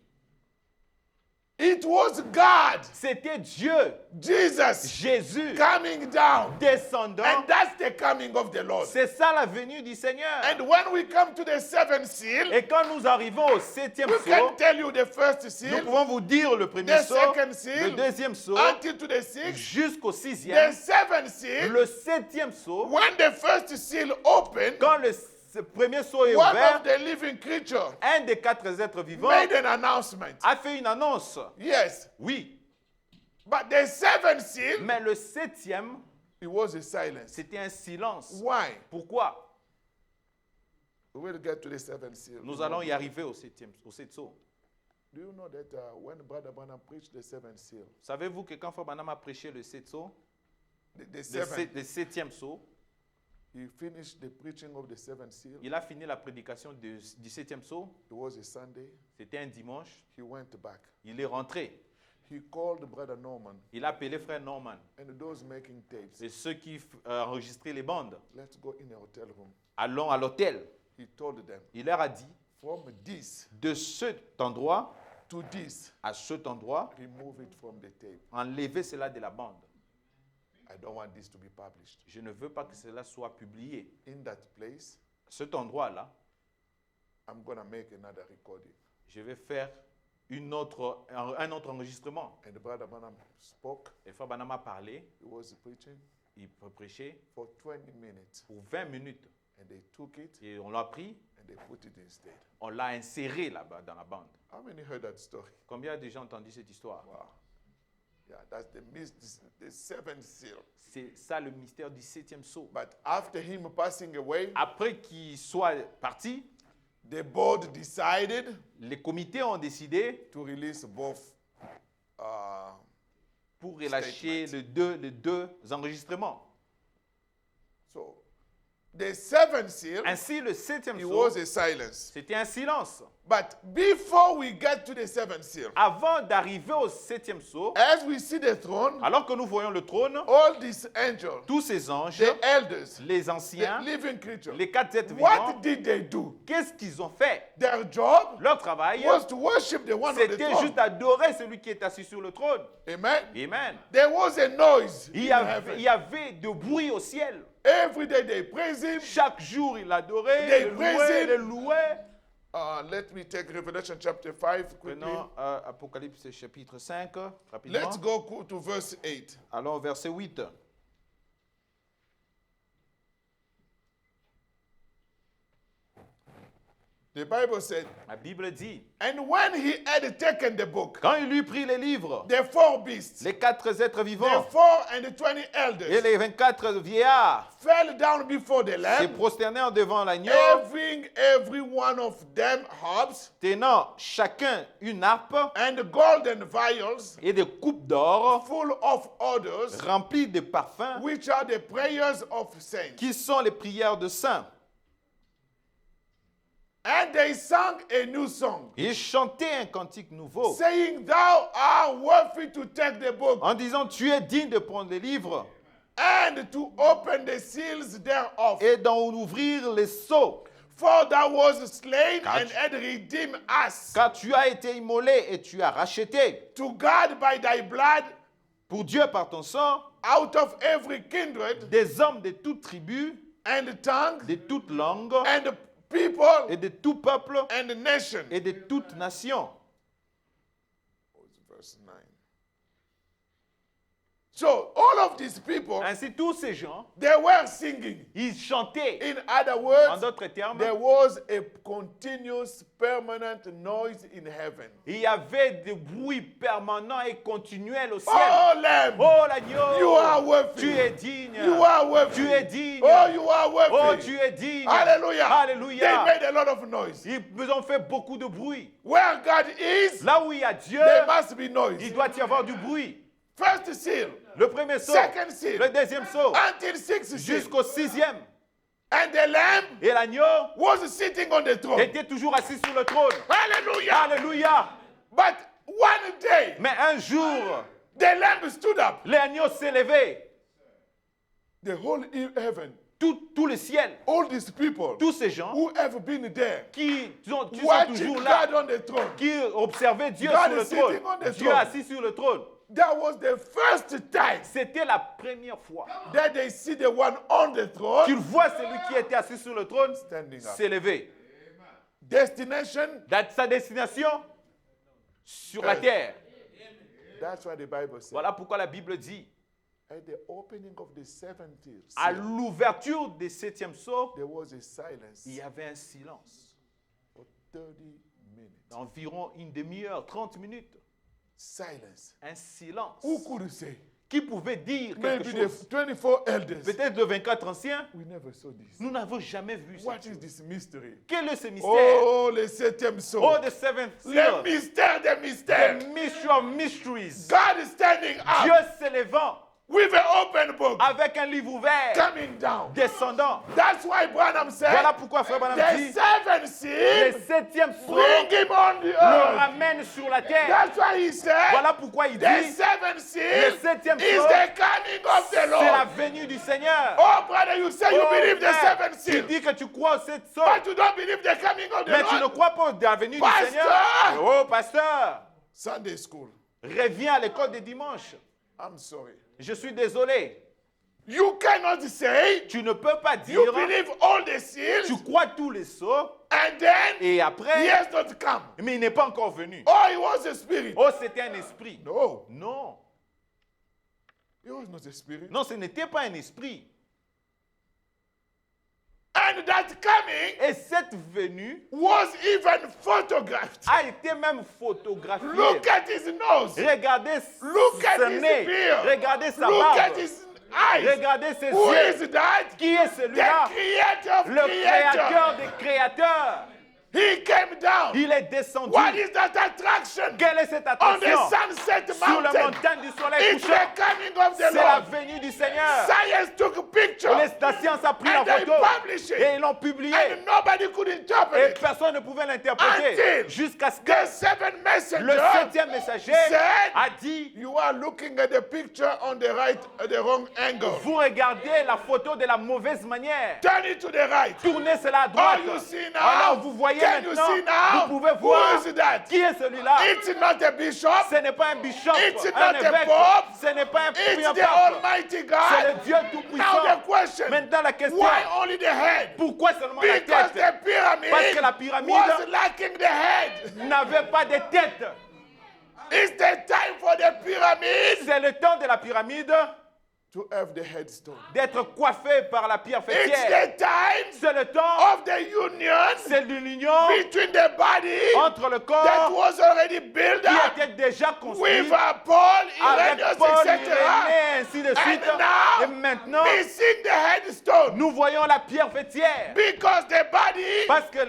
It was God, C'était Dieu, Jesus, Jésus, coming down. descendant. And that's the coming of the Lord. C'est ça la venue du Seigneur. And when we come to the seventh seal, Et quand nous arrivons au 7e we can sceau, tell you the first nous seal, pouvons vous dire le premier the sceau, second le seal, deuxième sceau, until to the sixth, jusqu'au the 6e, seventh seal. le 7e sceau. When the first seal opened, Quand le premier sceau est one ouvert, of the living creatures un des 4 êtres vivants made an announcement. a fait une annonce. Yes, Oui, but the seventh seal, mais le 7e, it was a silence. c'était un silence. Why? Pourquoi? We'll get to the seventh seal. Nous allons y arriver au 7e sceau. Do you know that when Brother Branham preached the seventh seal, Savez-vous que quand Frère Branham a prêché le 7 sceau, le septième sceau, he finished the preaching of the seventh seal. il a fini la prédication du septième sceau. It was a Sunday. C'était un dimanche. He went back. Il est rentré. He called Brother Norman Il a appelé frère Norman and those making tapes. et ceux qui enregistraient les bandes. Let's go in a hotel room. Allons à l'hôtel. He told them, Il leur a dit, from this de cet endroit to this, à cet endroit, remove it from the tape. enlevez cela de la bande. I don't want this to be published. Je ne veux pas que cela soit publié. In that place, Cet endroit-là, I'm going to make another recording. je vais faire un autre enregistrement. And Brother Branham spoke. Et frère Branham a parlé, He was preaching il prêchait for 20 minutes. pour 20 minutes. And they took it Et on l'a pris, and they put it instead. on l'a inséré là-bas dans la bande. How many heard that story? Combien de gens ont entendu cette histoire? Wow. Yeah, that's the seventh seal. C'est ça le mystère du septième sceau. But after him passing away, Après qu'il soit parti, the board decided les comités ont décidé to release both pour relâcher les deux enregistrements. so the seventh seal, Ainsi, le septième it sceau, was a silence. c'était un silence. But before we get to the seventh seal, Avant d'arriver au septième sceau, as we see the throne, alors que nous voyons le trône, all these angels, tous ces anges, the elders, les the anciens, living creatures, les quatre êtres vivants, what did they do? qu'est-ce qu'ils ont fait? Their job Leur travail, was to worship the one on the c'était throne. juste adorer celui qui est assis sur le trône. Amen. Amen. There was a noise Il in y avait, heaven. il y avait de bruit au ciel. Every day they praise him. Chaque jour, il adorait, They le praise louait, him. le louait. Let me take Revelation chapter 5 quickly. Prenons Apocalypse chapitre 5, rapidement. Let's go to verse 8. Allons au verset 8. The Bible said, La Bible dit, and when he had taken the book, quand il eut pris les livres, the four beasts, les quatre êtres the vivants 4 and the 20 et elders les 24 vieillards fell down before the se Lamb, prosternèrent devant l'agneau, having every one of them harps tenant chacun une harpe and golden vials et des coupes d'or full of odors, remplies de parfums, which are the prayers of saints. qui sont les prières de saints. And they sang a new song, Ils chantaient un cantique nouveau, saying, Thou art worthy to take the book en disant, tu es digne de prendre les livres and to open the seals thereof. et d'en ouvrir les sceaux, For thou was slain Car and tu- had redeemed us car tu as été immolé et tu as racheté to God by thy blood pour Dieu par ton sang out of every kindred des hommes de toute tribu, and tongue de toute langue and people et de tout peuple and nation. et de toute nation. Verse 9. So all of these people, Ainsi, tous ces gens, they were singing. ils chantaient. In other En words, d'autres termes, there was a continuous permanent noise in heaven. il y avait des bruits permanents et continuels au ciel. Oh Lamb, Oh l'agneau, you are worthy. tu es digne. You are worthy. Tu es digne. Oh, you are worthy. Oh, tu es digne. Hallelujah. Alléluia. They made a lot of noise. Ils ont fait beaucoup de bruit. Where God is, Là où il y a Dieu, there must be noise. il doit y avoir du bruit. First seal, Le premier saut, second seal, le deuxième saut, until sixth seal. jusqu'au sixième. And the Lamb Et l'agneau was sitting on the throne. était toujours assis sur le trône. Hallelujah. Alléluia. But one day, Mais un jour, the Lamb stood up. l'agneau s'est levé. The whole heaven, Tout le ciel, all these people tous ces gens who have been there, qui sont watching toujours là, God on the throne. qui observaient Dieu God sur le is sitting on trône. the Dieu throne. assis sur le trône. That was the first time C'était la première fois that they see the one on the throne. qu'ils voient celui qui était assis sur le trône Standing up. s'élever. Destination, Sa destination sur la terre. that's what the Bible says. Voilà pourquoi la Bible dit, At the opening of the seventh à seal, l'ouverture des septièmes sceaux, there was a silence il y avait un silence for 30 minutes. d'environ une demi-heure, 30 minutes. Silence. Un silence. Who could say? Qui pouvait dire quelque Maybe the chose? 24 elders. Peut-être le 24 anciens. We never saw this. Nous n'avons jamais vu ça. What is this mystery? Quel est ce mystère? Oh, le septième saut. Oh, the seventh Le seal. mystère des mystères. The mystery of mysteries. God is standing Dieu up. s'élevant. with an open book avec un livre ouvert, coming down. descendant. That's why Branham said, Voilà pourquoi Frère Branham the dit, seven le seals septième sceau bring him on the le earth. ramène sur la terre. That's why he said, Voilà pourquoi il the dit, seven seals le septième is sceau, the coming of the c'est la Lord. venue du Seigneur. Oh, brother, you say you Oh, believe the frère, seven tu seals, dis que tu crois au sept sceaux, but you don't believe the coming of the mais tu ne Lord. crois pas à la venue du Pasteur! Seigneur. Oh, pasteur, Sunday school. reviens à l'école des dimanches. I'm sorry. Je suis désolé. You cannot say Tu ne peux pas you dire, believe all the seals tu crois tous les sceaux, and then et he après, has not come. mais il n'est pas encore venu. Oh, he was a spirit. Oh, c'était un esprit. No, Non, he was not a spirit. non, ce n'était pas un esprit. And that coming Et cette venue was even photographed. a été même photographiée. Look at his nose. Regardez Look at ce his nez. beard. Regardez sa Look at barbe. his eyes. Regardez ses Who yeux. is that? Qui est The celui-là? creator of Le creator. créateur des créateurs. He came down. Il est descendu. What is that attraction? Quelle est cette On the attraction? sunset Sur la mountain. montagne du soleil It's couchant. the coming of the C'est la Lord. venue du Seigneur. Science took a picture La science a pris la and they photo published et it. ils l'ont publié. And nobody could Et interpret it. personne ne pouvait l'interpréter. Until Jusqu'à ce The que seven le messengers septième messager said, a dit, you are looking at the picture on the right, at the wrong angle. vous regardez la photo de la mauvaise manière. Turn it to the right. Tournez cela à droite. Oh, you see now? Alors vous voyez Can you maintenant, see now? vous pouvez Who voir is that? qui est celui-là. It's not a bishop. Ce n'est pas un bishop, It's un not a évêque. pope. Ce n'est pas un It's pape. the Almighty C'est God. le Dieu Now Tout-Puissant. the question, Maintenant la question, why only the head? pourquoi seulement la Because tête? the pyramid Parce que la pyramide was lacking the head. n'avait pas de tête. It's the time for the pyramid C'est le temps de la pyramide to have the headstone. d'être coiffé par la pierre It's fêtière. the time C'est le temps, of the union c'est l'union between the body entre le that corps was already built qui up était déjà construit with Paul, avec Irenaeus, Paul, etc. Irénée, ainsi de suite. And Et now, maintenant, missing the headstone nous voyons la pierre fêtière. because the body, Parce que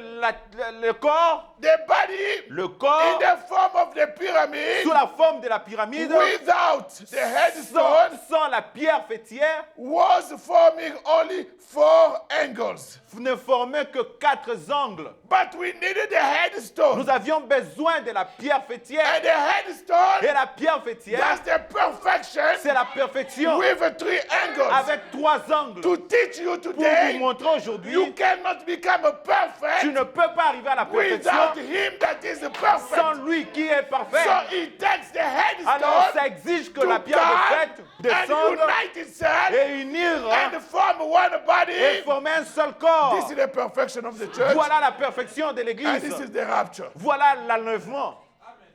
le corps, in corps, the form of the pyramid, sous la forme de la pyramide, without the headstone, sans la pierre fêtière, was forming only 4 angles. ne formait que 4 angles. But we needed the headstone. Nous avions besoin de la pierre fêtière. And the headstone, Et la pierre fêtière, that's the perfection c'est la perfection with 3 angles. avec 3 angles. To teach you Pour vous today, montrer aujourd'hui, you cannot become perfect tu ne peux pas arriver à la perfection without him that is perfect. sans lui qui est parfait. So it takes the Alors headstone ça exige que to la pierre de fête come and descende unite itself et unir and form one et body. former un seul corps. This is the perfection of the church. Voilà la perfection de And l'Église. this is the rapture. Voilà l'enlèvement.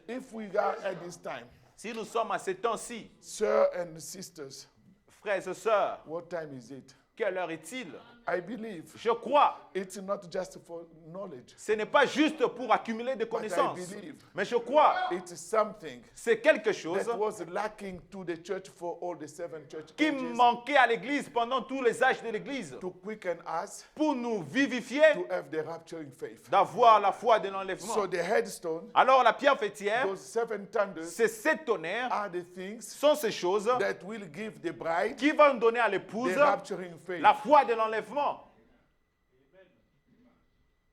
If we are at this time, Si nous sommes à ce temps-ci, sir and sisters, frères et sœurs, what time is it? quelle heure est-il? I believe Je crois, it's not just for knowledge. ce n'est pas juste pour accumuler des connaissances, believe mais je crois, It's something c'est quelque chose that was lacking to the church for all the 7 church qui ages manquait à l'Église pendant tous les âges de l'Église to quicken us pour nous vivifier to have the rapturing faith. d'avoir la foi de So l'enlèvement. the headstone, Alors la pierre fêtière, those 7 thunders ces 7 tonnerres are the things sont ces choses that will give the bride qui vont donner à l'épouse the rapturing faith. la foi de l'enlèvement.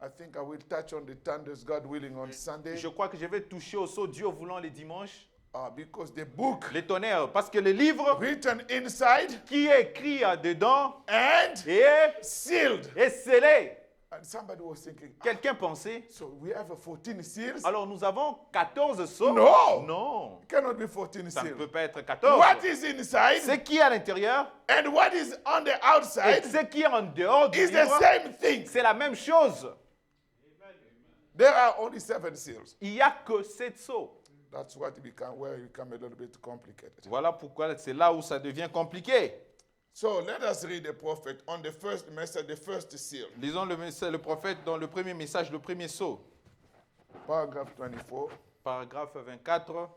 I think I will touch on the thunders, God willing, on Sunday. Je crois que je vais toucher au saut Dieu voulant les dimanches. Because the book Les tonnerres, parce que le livre written inside qui est écrit dedans and est sealed. scellé. And somebody was thinking, Quelqu'un pensait, so we have a 14 seals? alors nous avons 14 sceaux. No. Non, It cannot be 14 ça ne seals. peut pas être 14. What is inside Ce qui est à l'intérieur and what is on the et outside ce qui est en dehors du is the livre, same thing. c'est la même chose. There are only 7 seals. Il n'y a que 7 sceaux. That's what it become, where it become a little bit complicated. Voilà pourquoi c'est là où ça devient compliqué. So let us read the prophet on the first message, the first seal, Lisons le prophète dans le premier message, le premier sceau. paragraph 24. Paragraphe 24.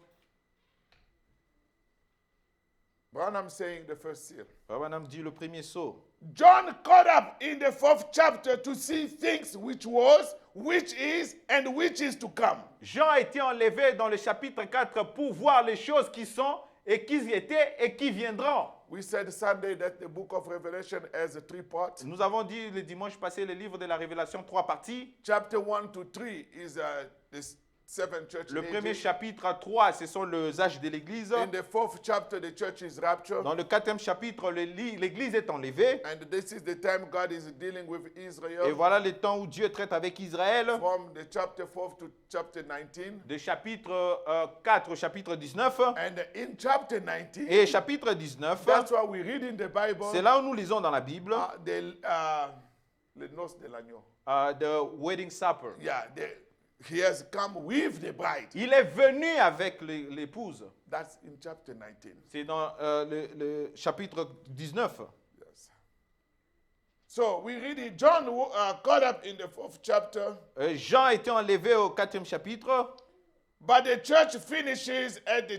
Branham saying the first seal. Branham dit le premier sceau. John caught up in the 4th chapter to see things which was, which is, and which is to come. Jean a été enlevé dans le chapitre 4 pour voir les choses qui sont et qui étaient et qui viendront. We said Sunday that the book of Revelation has 3 parts. Nous avons dit le dimanche passé, le livre de la Révélation, 3 parties. Chapter 1 to 3 is the 7 church Le premier ages. chapitre à 3, ce sont les âges de l'Église. In the 4th chapter, the church is raptured. Dans le 4e chapitre, l'Église est enlevée. And this is the time God is dealing with Et Israel. voilà le temps où Dieu traite avec Israël. From the chapter 4 to chapter 19. De chapitre 4 au chapitre 19. And in chapter 19, Et chapitre 19, that's why we read in the Bible c'est là où nous lisons dans la Bible les noces de l'agneau. the wedding supper. Yeah, he has come with the bride. Il est venu avec l'épouse. That's in chapter 19. C'est dans le chapitre 19. Yes. So we read it. John caught up in the 4th chapter, Jean a été enlevé au 4e chapitre. but the church finishes at the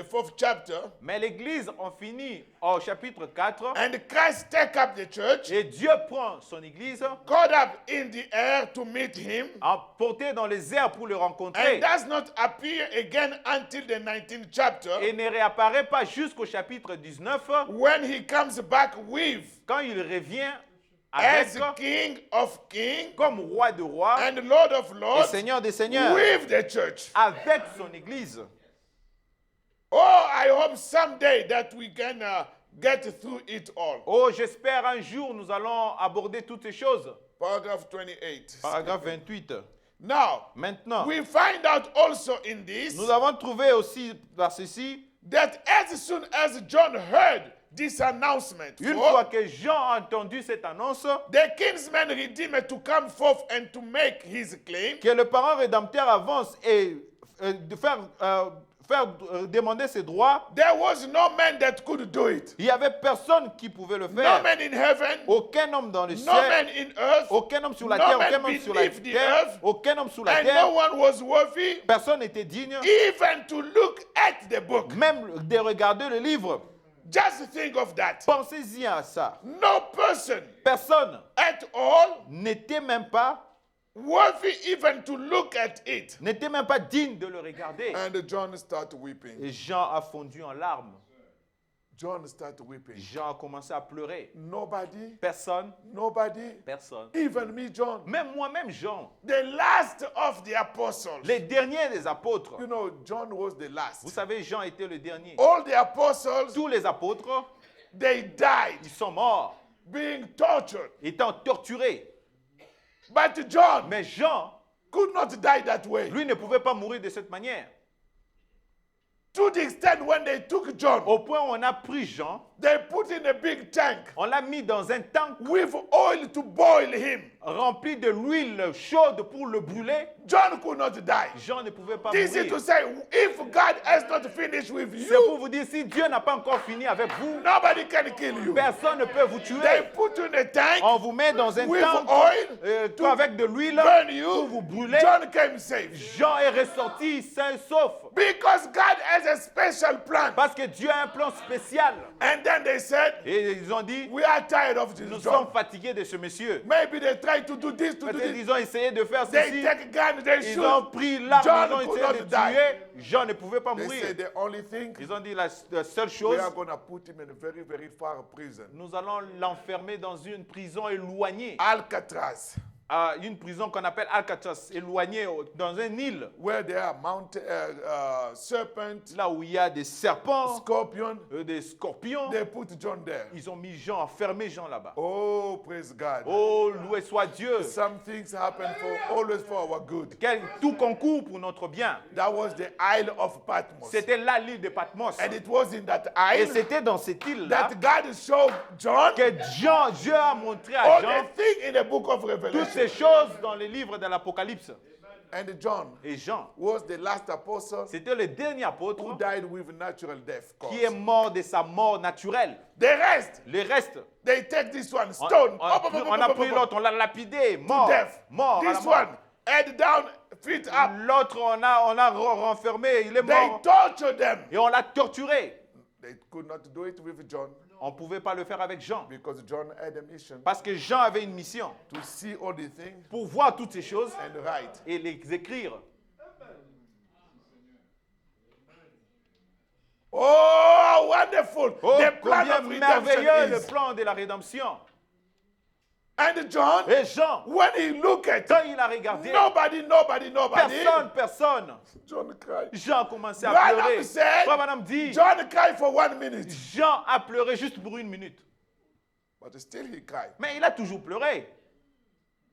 4th chapter, Mais l'Église en finit au chapitre 4. and Christ take up the church, Et Dieu prend son Église, caught up in the air to meet him, emporté dans les airs pour le rencontrer. and does not appear again until the 19th chapter, Et ne réapparaît pas jusqu'au chapitre 19, when he comes back with quand il revient as avec, King of Kings comme roi de rois and Lord of et Lords Seigneur des seigneurs, with the church. avec son Église. Oh, I hope someday that we can get through it all. Oh, j'espère un jour nous allons aborder toutes ces choses. Paragraph 28. Paragraphe 28. Now, Maintenant, we find out also in this nous avons trouvé aussi par ceci, that as soon as John heard this announcement, une for fois que Jean a entendu cette annonce, the kinsman redeemer to come forth and to make his claim, que le parent rédempteur avance et de faire demander ses droits, there was no man that could do it. il n'y avait personne qui pouvait le No faire. man in heaven, Aucun homme dans le no man ciel, in earth, aucun homme sur la no terre, man aucun homme sur la beneath the terre, earth, aucun homme sous la and terre, no one was worthy personne n'était digne, even to look at the book. même de regarder le livre. Just think of that. Pensez-y à ça. No person Personne at all n'était même pas digne de le regarder. And John started weeping. Et Jean a fondu en larmes. John started weeping. Jean a commencé à pleurer. Nobody, Personne, personne, even me, John, même moi-même Jean, the last of the apostles. les derniers des apôtres. You know, John was the Vous last. savez, Jean était le dernier. All the apostles, Tous les apôtres, they died, ils sont morts, being tortured. étant torturés. But John Mais Jean, could not die that way. lui, ne pouvait pas mourir de cette manière. To the extent when they took John, Au point où on a pris Jean, they put in a big tank on l'a mis dans un tank with oil to boil him. rempli de l'huile chaude pour le brûler. John could not die. Jean ne pouvait pas This is to mourir. say, if God has not finished with C'est you, pour vous dire, si Dieu n'a pas encore fini avec vous, nobody can kill you. personne ne peut vous They tuer. put in a tank On vous met dans un with tank oil avec de l'huile burn pour you. vous brûler. John came safe. Jean est ressorti sain et sauf. Because God has a special plan. Parce que Dieu a un plan spécial. And then they said, Et ils ont dit, we are tired of nous this sommes John. fatigués de ce monsieur. Maybe they tried to do this, to do Peut-être this. ils ont essayé de faire They ceci. take gun, they Ils ont shoot. pris l'arme, John ils ont could essayé not de die. tuer. Jean ne pouvait pas They mourir. said the only thing, Ils ont dit la seule we chose, are going to put him in a very, very far prison. nous allons l'enfermer dans une prison éloignée. Alcatraz, Une prison qu'on appelle Alcatraz, éloignée dans une île. where there are serpents, Là où il y a des serpents, scorpions. des scorpions. They put John there. Ils ont mis Jean, enfermé Jean là-bas. Oh, praise God. Oh, loué soit Dieu. Some things happen always for our good. Tout concourt pour notre bien. That was the Isle of Patmos. C'était là l'île de Patmos. And it was in that Et isle c'était dans cette île-là that God showed John que Dieu a montré à all Jean the things in the book of toutes Revelation. ces choses dans les livres de l'Apocalypse. And John Et Jean, was the last apostle c'était le dernier who apôtre died with natural death. qui est mort de sa mort naturelle. The rest, Le reste, they take this one, stone, on a pris l'autre, on l'a lapidé, mort, death. mort. à la This mort. one, head down, feet up. L'autre, on a renfermé, il est They mort. tortured them. Et on l'a torturé. They could not do it with John On ne pouvait pas le faire avec Jean. because John had a mission Parce que Jean avait une mission to see all the things pour voir toutes ces choses and write. et les écrire. Oh, wonderful. Oh, The plan combien of redemption merveilleux le is. plan de la rédemption. And John, Et Jean, when he looked at quand il a regardé, nobody, personne, John cried. Jean a commencé à Branham pleurer. said, Frère Branham dit, John cried for 1 minute. Jean a pleuré juste pour 1 minute. But still he cried. Mais il a toujours pleuré.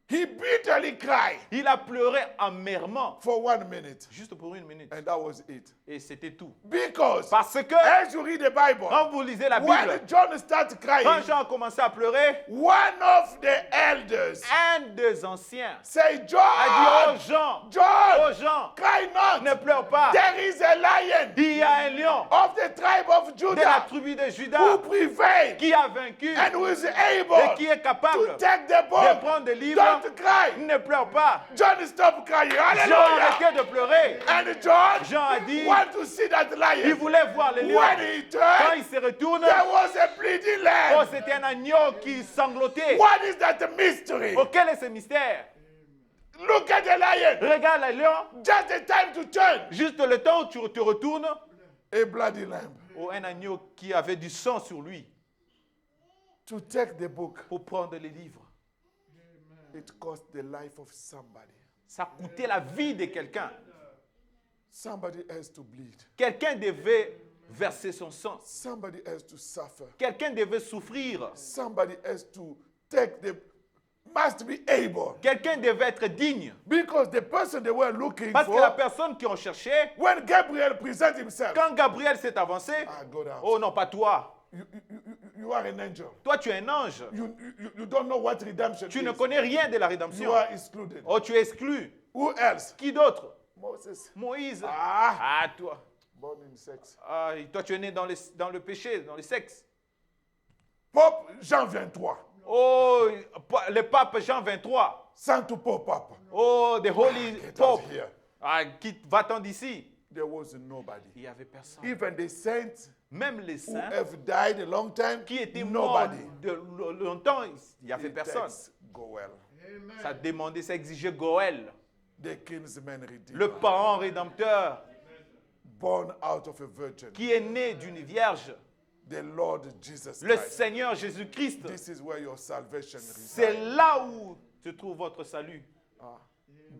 He bitterly cried Il a pleuré amèrement, for 1 minute. juste pour 1 minute. And that was it. Et c'était tout. Because Parce que as you read the Bible, quand vous lisez la when Bible, John started quand crying, Jean a commencé à pleurer, one of the elders un des anciens say, a dit, John, oh Jean, John, Jean, cry ne not. pleure pas. There is a lion Il y a un lion of the tribe of de la Judah tribu de who Judas prevailed qui a vaincu and who is et able qui est capable to take the de book. prendre des livres. Don't cry. Ne pleure pas. John stopped crying. Jean Hallelujah. arrêtait de pleurer. And John Jean a dit, want to see that il lion. voulait voir le lion. When he Quand turned, il se retourne, there was a bleeding oh, lamb. c'était un agneau qui sanglotait. What is that mystery? Oh, quel est ce mystère? Look at the lion. Regarde le lion, Just the time to turn. juste le temps où tu te retournes, A bloody lamb. oh, un agneau qui avait du sang sur lui To take the book, pour prendre les livres. it cost the life of somebody. Ça coûtait la vie de quelqu'un. Somebody has to bleed. Quelqu'un devait verser son sang. Somebody has to suffer. Quelqu'un devait souffrir. Somebody has to take the, must be able. Quelqu'un devait être digne. Because the person they were looking Parce que la for, personne qui ont cherché, when Gabriel presents himself, quand Gabriel s'est avancé, go down. oh non, pas toi. You are an angel. Toi, tu es un ange. You don't know what redemption Tu is. ne connais rien de la You rédemption. are excluded. Oh, tu es exclu. Who else? Qui d'autre? Moses. Moïse. Ah, Ah, toi. born in sex. Ah, et toi, tu es né dans le péché, dans le sexe. Pope Jean 23. Oh, le pape Jean 23. Saint Pope Papa. Oh, the Holy Get Pope. out here. Ah, va-t'en d'ici. There was nobody. Il n'y avait personne. Even the saints Même les who saints have died a long time, qui étaient morts nobody. de longtemps, il n'y avait The personne. text go well. Ça demandait, ça exigeait Goël, The kinsman redeemer, le parent rédempteur, born out of a virgin, qui est né d'une vierge, the Lord Jesus le Christ. Seigneur Jésus-Christ. This is where your salvation C'est resides. là où se trouve votre salut.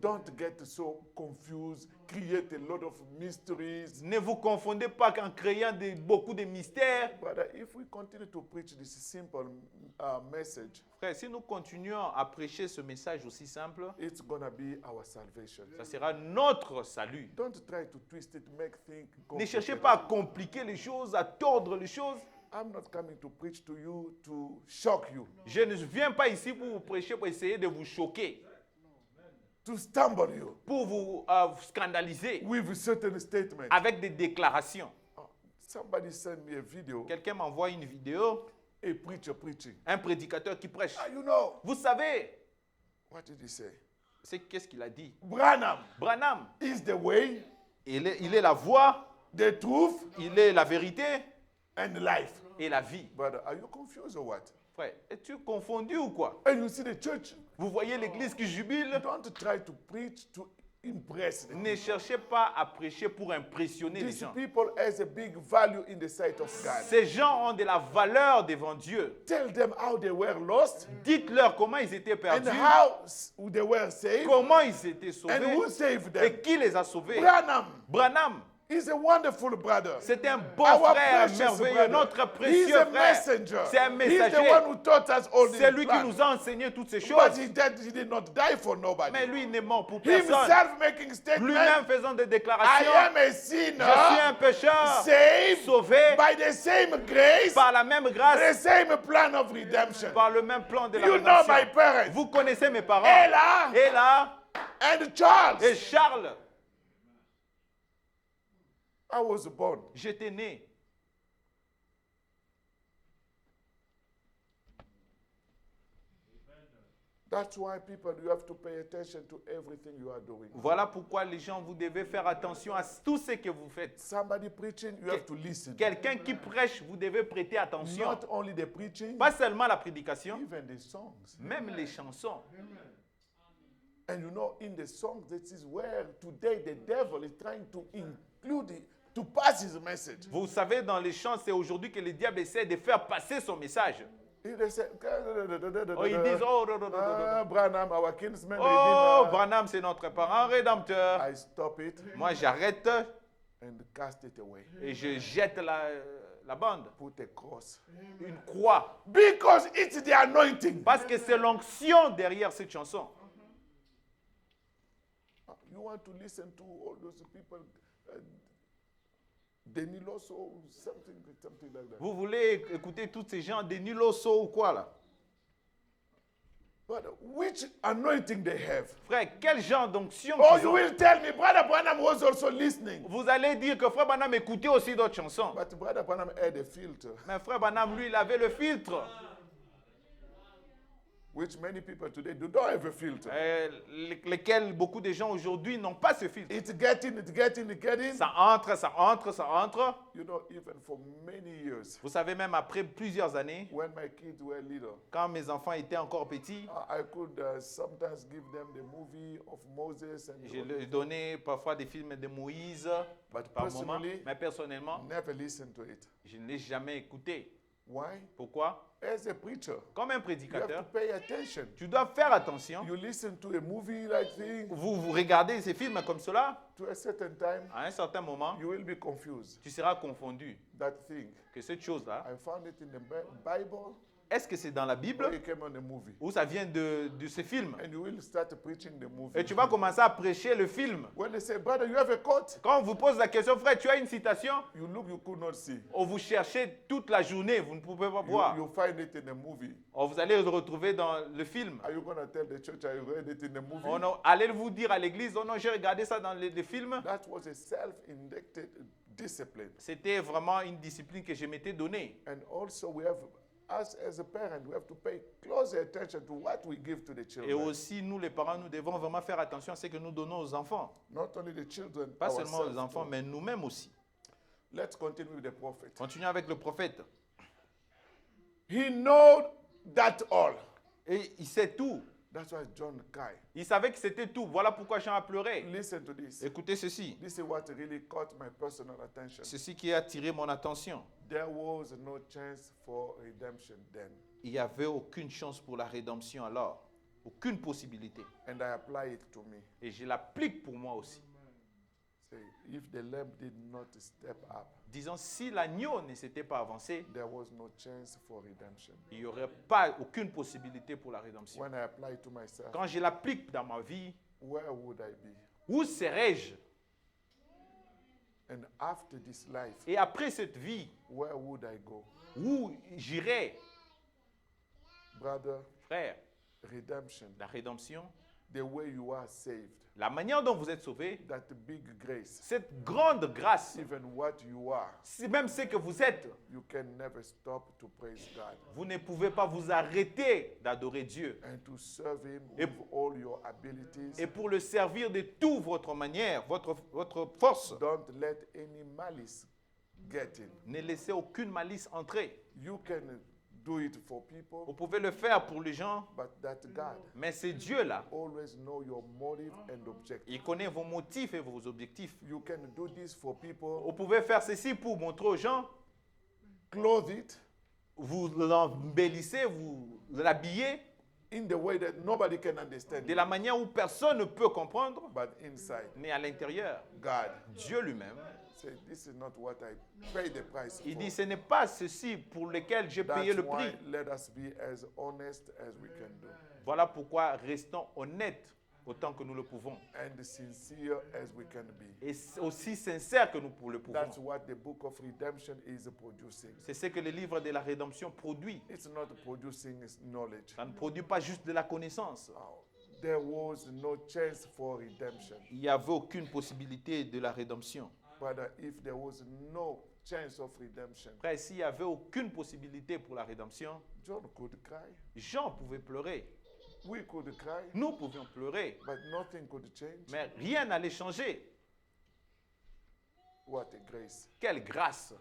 Don't get so confused, create a lot of mysteries. Ne vous confondez pas qu'en créant beaucoup de mystères. Brother, if we continue to preach this simple message, Frère, si nous continuons à prêcher ce message aussi simple, it's going to be our salvation. ça sera notre salut. Don't try to twist it, make things Ne cherchez complicated. pas à compliquer les choses, à tordre les choses. I'm not coming to preach to you to shock you, Je ne viens pas ici pour vous prêcher, pour essayer de vous choquer, to stumble you pour vous scandaliser with certain statements. avec des déclarations. Somebody sent me a video, Quelqu'un m'envoie une vidéo, a preacher preaching. un prédicateur qui prêche. You know, Vous savez, what did he say? qu'est-ce qu'il a dit? Branham Branham, is the way, il est la voie, the truth, il est la vérité and life. et la vie. Brother, are you confused or what? Frère, es-tu confondu ou quoi? And you see the church, Vous voyez l'église qui jubile? don't try to preach to impress them. Ne cherchez pas à prêcher pour impressionner les These gens. people has a big value in the sight of God. Ces gens ont de la valeur devant Dieu. Tell them how they were lost Dites-leur comment ils étaient and perdus, how they were saved comment ils étaient and who sauvés saved et them. qui les a sauvés. Branham Branham, is a wonderful brother. c'est un bon Our frère precious merveilleux, brother. notre He's précieux a frère. messenger. C'est un He's messager. the one who taught us all C'est this lui qui plan. nous a enseigné toutes ces But choses. he did not die for nobody. Mais lui, il n'est mort pour personne. Himself making statements. Lui-même faisant des I déclarations. am a Je suis sinner, un pécheur, saved sauvé by the same grace, par la même the grâce, same plan of redemption. par le même plan de la You know my rédemption. parents, Vous connaissez mes parents. Ella Et là, and Charles. et Charles, I was born. j'étais né. That's why people, you have to pay attention to everything you are doing. Voilà pourquoi les gens, vous devez faire attention à tout ce que vous faites. Somebody preaching, you have to listen. Quelqu'un qui prêche, vous devez prêter attention. Not only the preaching, Pas seulement la prédication, even the songs. même les chansons. And you know, in the songs, this is where today the devil is trying to include to pass his message. Vous savez, dans les chants, c'est aujourd'hui que le diable essaie de faire passer son message. They say, Oh, ils disent, oh, Branham, our kinsman oh, redeemer. Branham, c'est notre parent rédempteur. I stop it Moi, j'arrête and cast it away. et je jette la bande. Put a cross. Une croix. Because it's the anointing. Parce que c'est l'onction derrière cette chanson. You want to listen to all those people, Denis Losso, something like that. Vous voulez écouter tous ces gens des Niloso ou quoi là? But which anointing they have? Frère, quel genre d'onction Oh, qu'ils you ont? will tell me, Brother Branham was also listening. Vous allez dire que Frère Branham écoutait aussi d'autres chansons. But Brother Branham had a filter, Mais Frère Branham, lui, il avait le filtre. which many people today don't have a filter. Lesquels beaucoup de gens aujourd'hui n'ont pas ce filtre. It's getting. Ça entre, ça entre, ça entre. You know, even for many years, Vous savez, même après plusieurs années, when my kids were little, quand mes enfants étaient encore petits, I could sometimes give them the movie of Moses and je leur donnais parfois des films de Moïse but par moment. personally, Mais personnellement, never listen to it. je ne l'ai jamais écouté. Why? Pourquoi? As a preacher, Comme un you have to prédicateur, pay attention. tu dois faire attention. You listen to a movie like thing, Vous regardez ces films comme cela, to a certain time, à un certain moment, you will be confused. tu seras confondu That thing, que cette chose-là, I found it in the Bible, est-ce que c'est dans la or Bible it came on the movie. ou ça vient de ce film? And you will start preaching the movie. Et tu vas commencer à prêcher le film. When they say, brother, you have a coat, Quand on vous pose la question, frère, tu as une citation? you look, you could not see. On vous cherchez toute la journée, vous ne pouvez pas voir. You find it in the movie. Vous allez le retrouver dans le film. Are you going to tell the church I read it in the movie? Allez-vous dire à l'église, oh non, j'ai regardé ça dans le film. That was a self-indicted discipline. C'était vraiment une discipline que je m'étais donnée. And also we have, us as a parent, we have to pay close attention to what we give to the Et children. aussi, nous les parents, nous devons vraiment faire attention à ce que nous donnons aux enfants. Not only the children, Pas seulement ourselves aux enfants, too. mais nous-mêmes aussi. Let's continue with the prophet. Continuons avec le prophète. He know that all. Et il sait tout. That's why John cried. Il savait que c'était tout. Voilà pourquoi Jean a pleuré. Listen to this. Écoutez ceci. This is what really caught my personal attention. Ceci qui a attiré mon attention. There was no chance for redemption then. Il n'y avait aucune chance pour la rédemption alors. Aucune possibilité. And I apply it to me. Et je l'applique pour moi aussi. Say, if the lamb did not step up, Disons, si l'agneau ne s'était pas avancé, there was no chance for redemption. il n'y aurait pas aucune possibilité pour la rédemption. When I apply it to myself, Quand je l'applique dans ma vie, where would I be? où serais-je? And after this life, Et après cette vie, where would I go? où j'irai? Brother, Frère, redemption, la rédemption, the way you are saved, la manière dont vous êtes sauvés, that big grace, cette grande grâce, even what you are, même ce que vous êtes, you can never stop to praise God vous ne pouvez pas vous arrêter d'adorer Dieu. and to serve Him Et- with all your abilities. Et pour le servir de toute votre manière, votre force, Don't let any malice get in. ne laissez aucune malice entrer. You can do it for Vous people, pouvez le faire pour les gens, but that God mais c'est Dieu là. always know your motive and objective. Il connaît vos motifs et vos objectifs. You can do this for people, Vous pouvez faire ceci pour montrer aux gens, clothe it vous l'embellissez, vous l'habillez in the way that nobody can understand de it. la manière où personne ne peut comprendre, But inside, mais à l'intérieur, God Dieu lui-même, said, this is not what I pay the price il for. dit, ce n'est pas ceci pour lequel j'ai payé That's le why prix. let us be as honest as we can do Voilà pourquoi restons honnêtes autant que nous le pouvons and sincere as we can be. et aussi sincères que nous le That's pouvons. what the book of redemption is producing. C'est ce que le livre de la rédemption produit. It's not producing knowledge. Ça ne produit pas juste de la connaissance. There was no chance for redemption. Il n'y avait aucune possibilité de la rédemption. Brother, if there was no chance of redemption, Frère, s'il n'y avait aucune possibilité pour la rédemption, John could cry. Jean pouvait pleurer. We could cry, Nous pouvions pleurer. but nothing could change. Mais rien n'allait changer. What a grace Quelle grâce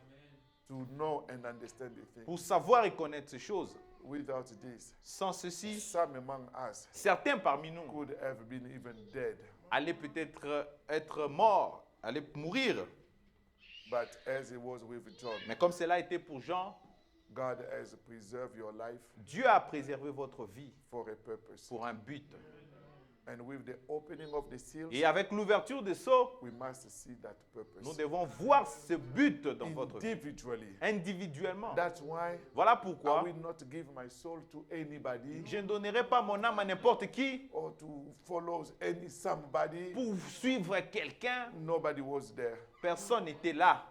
to know and understand the thing. pour savoir et connaître ces choses. Without this, Sans ceci, some among us certains parmi nous could have been even dead. allaient peut-être être morts, allaient mourir. But as it was with John, Mais comme cela a été pour Jean, God has preserved your life Dieu a préservé votre vie for a purpose. pour un but. And with the opening of the seals, Et avec l'ouverture des sceaux, we must see that purpose nous devons voir ce but dans votre vie, individually. individuellement. That's why Voilà I pourquoi will not give my soul to anybody je ne donnerai pas mon âme à n'importe qui or to follow any somebody. pour suivre quelqu'un. Nobody was there Personne n'était là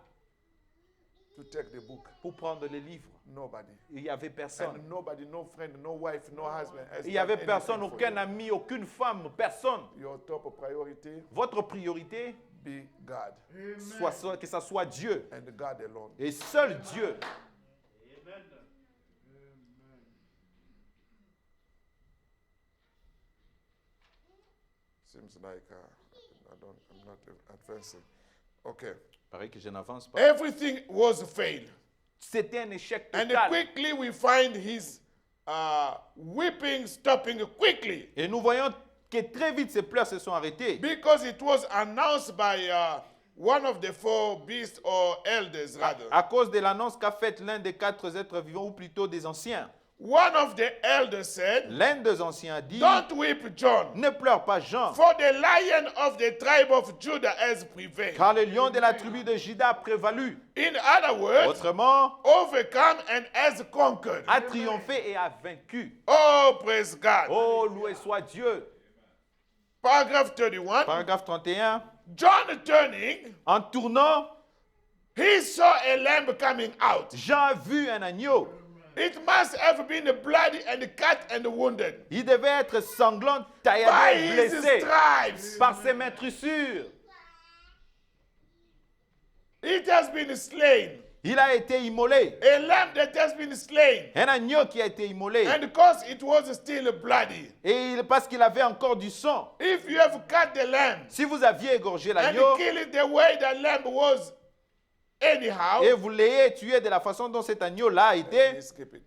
to take the book. pour prendre les livres. Nobody. Il n'y avait personne. And nobody, no friend, no wife, no husband. has Il n'y avait done personne, anything for aucun you. ami, aucune femme, personne. Your top priority Votre priorité, be God que ce soit Dieu and God alone. et seul Dieu. Seems like I'm not advancing. Okay. Pareil que je n'avance pas. Everything was a fail. C'était un échec And total. quickly we find his weeping stopping quickly Et nous voyons que très vite ces pleurs se sont arrêtées. because it was announced by one of the four beasts or elders rather. À cause de l'annonce qu'a faite l'un des 4 êtres vivants, ou plutôt des anciens. One of the elders said, L'un des anciens a dit, "Don't weep, John, ne pleure pas Jean, for the lion of the tribe of Judah has prevailed." car le lion de la tribu de Juda a prévalu. In other words, Autrement, overcome and has conquered. a triomphé et a vaincu. Oh, praise God. Oh, loué soit Dieu. Paragraph 31. Paragraphe 31. John turning, En tournant, he saw a lamb coming out. Jean a vu un agneau. It must have been bloody and cut and wounded. Il devait être sanglant, By tailladé, his blessé stripes, par ses meurtrissures. it has been slain. Il a été immolé. A lamb that has been slain. Un agneau qui a été immolé. And because it was still bloody. Parce qu'il avait encore du sang. If you have cut the lamb Si vous aviez égorgé and l'agneau killed it the way the lamb was anyhow, et vous l'ayez tué de la façon dont cet agneau-là a été, escape it.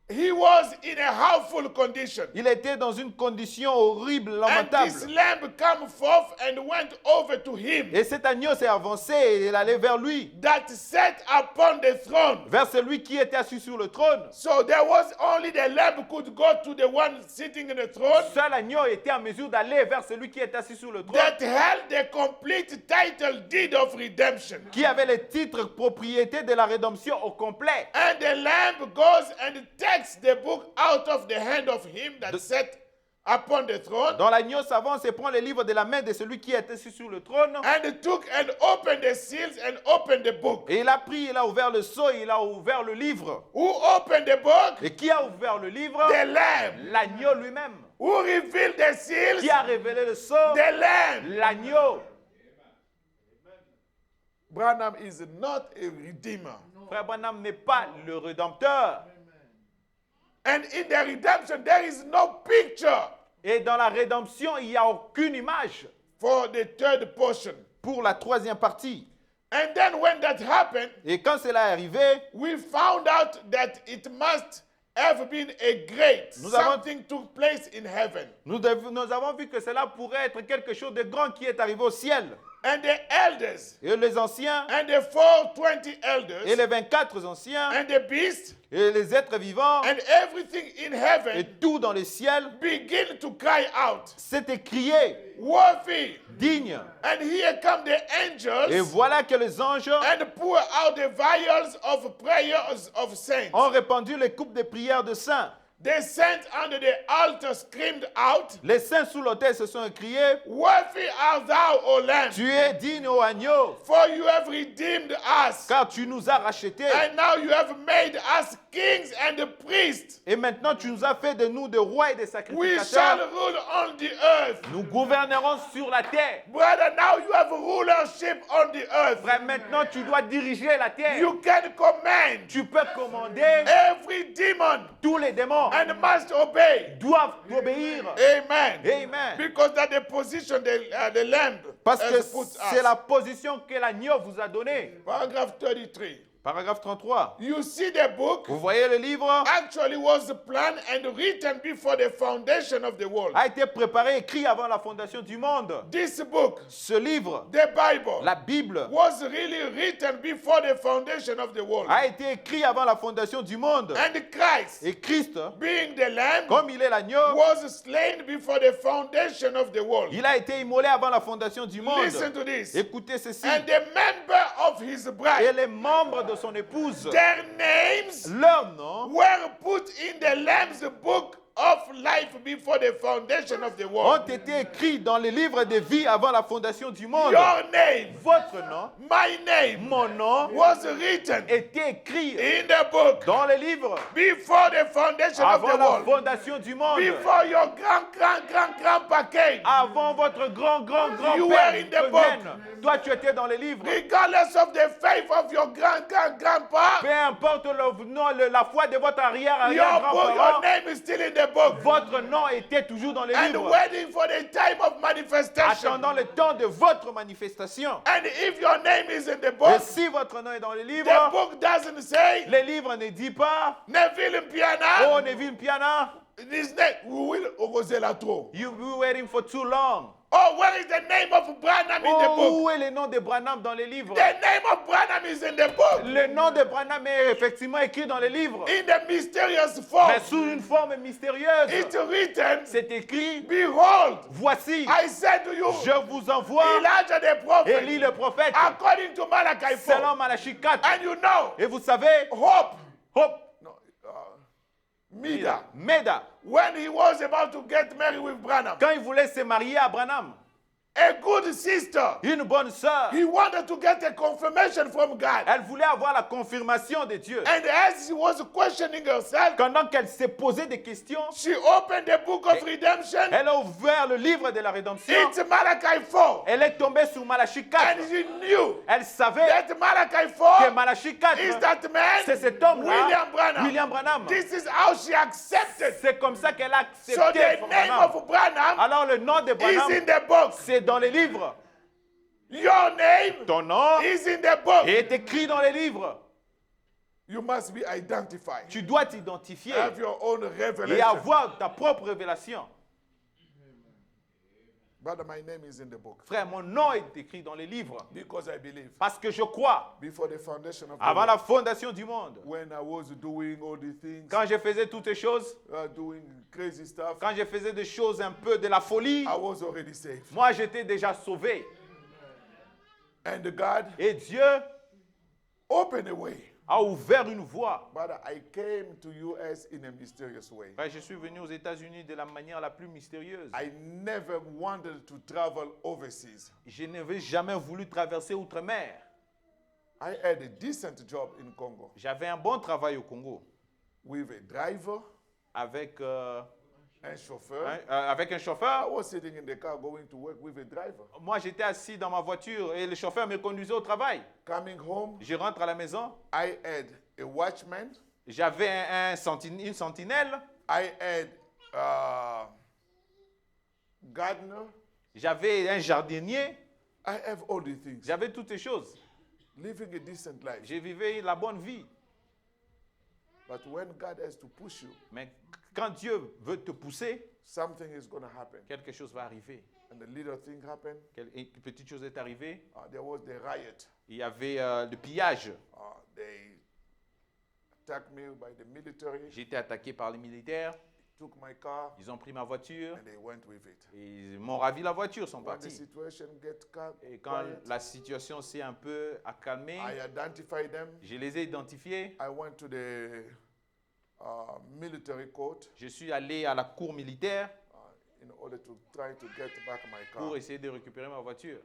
He was in a harmful condition. il était dans une condition horrible, And lamentable. this lamb came forth and went over to him Et cet agneau s'est avancé et il allait vers lui, that sat upon the throne. vers celui qui était assis sur le trône. So there was only the lamb could go to the one sitting in the throne Seul agneau était en mesure d'aller vers celui qui était assis sur le trône, that held the complete title deed of redemption. qui avait les titres propriété de la rédemption au complet. And the lamb goes and takes the book out of the hand of him that sat upon the throne, Dans l'agneau s'avance et prend le livre de la main de celui qui était assis sur le trône. and took and opened the seals and opened the book. Et il a pris, il a ouvert le sceau et il a ouvert le livre. Who opened the book? Et qui a ouvert le livre? The lamb. L'agneau lui-même. Who revealed the seals? Qui a révélé le sceau? The lamb. L'agneau. Branham is not a redeemer. Frère Branham n'est pas le rédempteur. And in the redemption, there is no picture Et dans la rédemption, il n'y a aucune image for the third portion. pour la troisième partie. And then when that happened, Et quand cela est arrivé, we found out that it must have been a great Nous avons- something took place in heaven. nous avons vu que cela pourrait être quelque chose de grand qui est arrivé au ciel. And the elders Et les anciens, and the 420 et elders les 24 anciens, and the beast et les êtres vivants, and everything in et heaven tout dans le ciel, begin to cry out, s'est écrié, worthy. digne. And here come the Et angels voilà que les anges and pour out the vials of prayers of saints. ont répandu les coupes de prière de saints. The saints under the altar screamed out, Les saints sous l'autel se sont écriés, worthy art thou, O Lamb, tu es digne, ô agneau, for you have redeemed us. car tu nous as rachetés. And now you have made us kings and priests. Et maintenant tu nous as fait de nous des rois et des We shall sacrificateurs. rule on the earth. Nous gouvernerons sur la terre. Brother, now you have rulership on the earth. Frère, maintenant tu dois diriger la terre. You can command Tu peux commander. every demon Tous les démons and must obey. doivent obéir. Amen. Amen. Because that the position the lamb Parce que has put c'est us. la position que l'agneau vous a donnée. Paragraph 33. Paragraphe 33. You see the book Vous voyez le livre actually was planned and written before the foundation of the world. a été préparé, écrit avant la fondation du monde. This book, Ce livre, the Bible, la Bible, was really written before the foundation of the world. a été écrit avant la fondation du monde. And Christ, Et Christ, being the Lamb, comme il est l'agneau, was slain before the foundation of the world. il a été immolé avant la fondation du monde. Listen to this. Écoutez ceci. And the member of his Et bride, les membres de son épouse, their names leurs noms were put in the Lamb's book of life before the foundation of the ont world. été écrits dans les livres de vie avant la fondation du monde. Your name, Votre nom, my name, mon nom, was written était écrit in the book dans les livres before the foundation of avant the la world. fondation du monde. Before your grandpa came. Avant votre You were grand-grand-grand-père in the ne book. vienne. Toi, tu étais dans les livres. Regardless of the faith of your grandpa, Peu importe le nom, la foi de votre your arrière-arrière-grand-parent, name is still in the book. votre nom était toujours dans les And livres, waiting for the time of manifestation. attendant le temps de votre manifestation. And if your name is in the Et book, si votre nom est dans les the livres, book doesn't say les livres ne disent pas, Neville oh Piana. Neville Piana, This name we will ogoze la trop. you've been waiting for too long. Oh, where is the name of Branham in the Oh, book? où est le nom de Branham dans les livres? The name of Branham is in the book. Le nom de Branham est effectivement écrit dans les livres, In the mysterious form. mais sous une forme mystérieuse. It's written, C'est écrit, behold, voici, I said to you, je vous envoie Elijah the prophet, Élie le prophète, according to Malachi 4. selon Malachie 4. And you know, Et vous savez, Hope, hop, no, Mida, Meda, when he was about to get married with Branham, quand il voulait se marier à Branham, a good sister, une bonne sœur, he wanted to get a confirmation from God. elle voulait avoir la confirmation de Dieu. And as she was questioning herself, Pendant qu'elle s'est posé des questions, she opened the book of redemption. elle a ouvert le livre de la rédemption. It's Malachi 4. Elle est tombée sur Malachie 4. And she knew Elle savait that Malachi que 4 Malachie 4, is that man, c'est cet homme-là, William Branham. William Branham. This is how she accepted. C'est comme ça qu'elle a So accepté the name Branham. of Branham Alors le nom de is Branham, in the book. c'est dans les livres. Your name Ton nom is in the book. est écrit dans les livres. You must be identified. Tu dois t'identifier Have your own et revelation. avoir ta propre révélation. Brother, my name is in the book. Frère, mon nom est écrit dans les livres Because I believe parce que je crois, before the foundation of the avant world, la fondation du monde, when I was doing all the things, quand je faisais toutes ces choses, doing crazy stuff, quand je faisais des choses un peu de la folie, I was already saved. moi j'étais déjà sauvé. And God Et Dieu opened a way. a ouvert une voie. Brother, I came to US in a mysterious way. Frère, je suis venu aux États-Unis de la manière la plus mystérieuse. I never wanted to travel overseas. Je n'avais jamais voulu traverser outre-mer. I had a decent job in Congo J'avais un bon travail au Congo with a driver avec, and chauffeur. avec un I chauffeur. was sitting in the car going to work with a driver. Moi, j'étais assis dans ma voiture et le chauffeur me conduisait au travail. Coming home, Je rentre à la maison. I had a watchman. J'avais une sentinelle. I had gardener. J'avais un jardinier. I have all the things. J'avais toutes ces choses. Living a decent life. Je vivais la bonne vie. But when God has to push you, Mais quand Dieu veut te pousser, something is going to happen. quelque chose va arriver. And the little thing happened. Une petite chose est arrivée. There was the riot. Il y avait le pillage. They attacked me by the military, J'ai été attaqué par les militaires. took my car, Ils ont pris ma voiture. and they went with it. Et ils m'ont ravi la voiture, sont When the partis. situation get Et quand quiet, la situation s'est un peu accalmée, I identified them. je les ai identifiés. I went to the military court Je suis allé à la cour militaire in order to try to get back my car. pour essayer de récupérer ma voiture.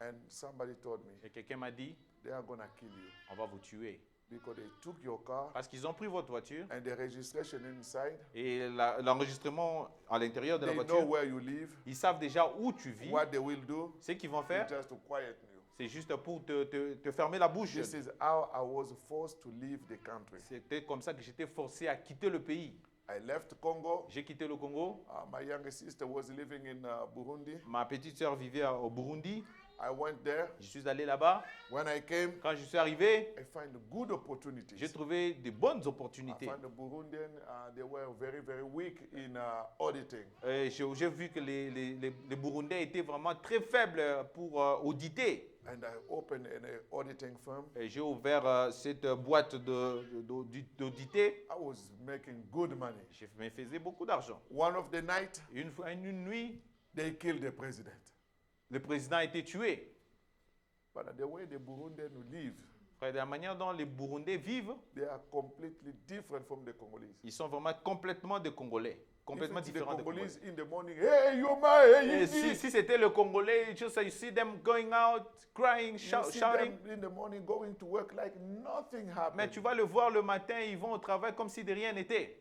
And somebody told me, Et quelqu'un m'a dit, they are going to kill you on va vous tuer. because they took your car Parce qu'ils ont pris votre voiture and the registration inside. et l'enregistrement à l'intérieur de la They know voiture. where you live, Ils savent déjà où tu vis. what they will do, Ce qu'ils vont faire, just to quiet you. c'est juste pour te fermer la bouche. This is how I was forced to leave the country. C'était comme ça que j'étais forcé à quitter le pays. I left Congo. J'ai quitté le Congo. My younger sister was living in Burundi. Ma petite sœur vivait au Burundi. I went there. Je suis allé là-bas. When I came, Quand je suis arrivé, I find good opportunities. j'ai trouvé de bonnes I opportunités. found the Burundian, they were very, very weak in auditing. J'ai vu que les Burundais étaient vraiment très faibles pour auditer. And I opened an auditing firm. Et j'ai ouvert cette boîte d'auditer. I was making good money. Je me faisais beaucoup d'argent. One of the night, Une nuit, they killed the president. le président a été tué. But the way the Burundians live, Frère, de la manière dont les Burundais vivent, they are completely different from the Congolese. ils sont vraiment complètement des Congolais. Complètement If it's the différents des Congolese Congolais. in the morning, hey, Yoma, hey, Et si c'était le Congolais, you see them going out, crying, you see shouting. them in the morning going to work like nothing Mais happened. tu vas le voir le matin, ils vont au travail comme si de rien n'était.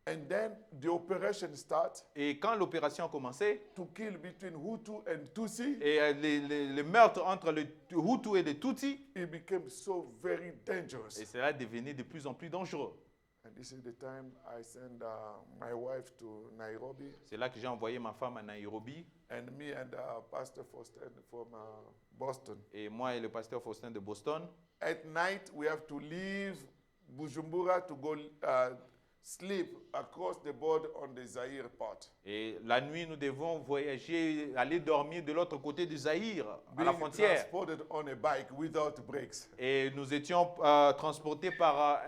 And then the operation starts Et quand l'opération a commencé, to kill between Hutu and Tutsi. et les meurtres entre les Hutus et les Tutsis, It became so very dangerous. et cela devenait de plus en plus dangereux. And this is the time I send my wife to Nairobi, C'est là que j'ai envoyé ma femme à Nairobi, and me and Pastor Faustin from Boston. et moi et le pasteur Faustin de Boston. At night, we have to leave Bujumbura to go sleep across the border on the Zaire part. Et la nuit, nous devons voyager, aller dormir de l'autre côté du Zaïre, à la Being frontière. transported on a bike without brakes. Et nous étions transportés par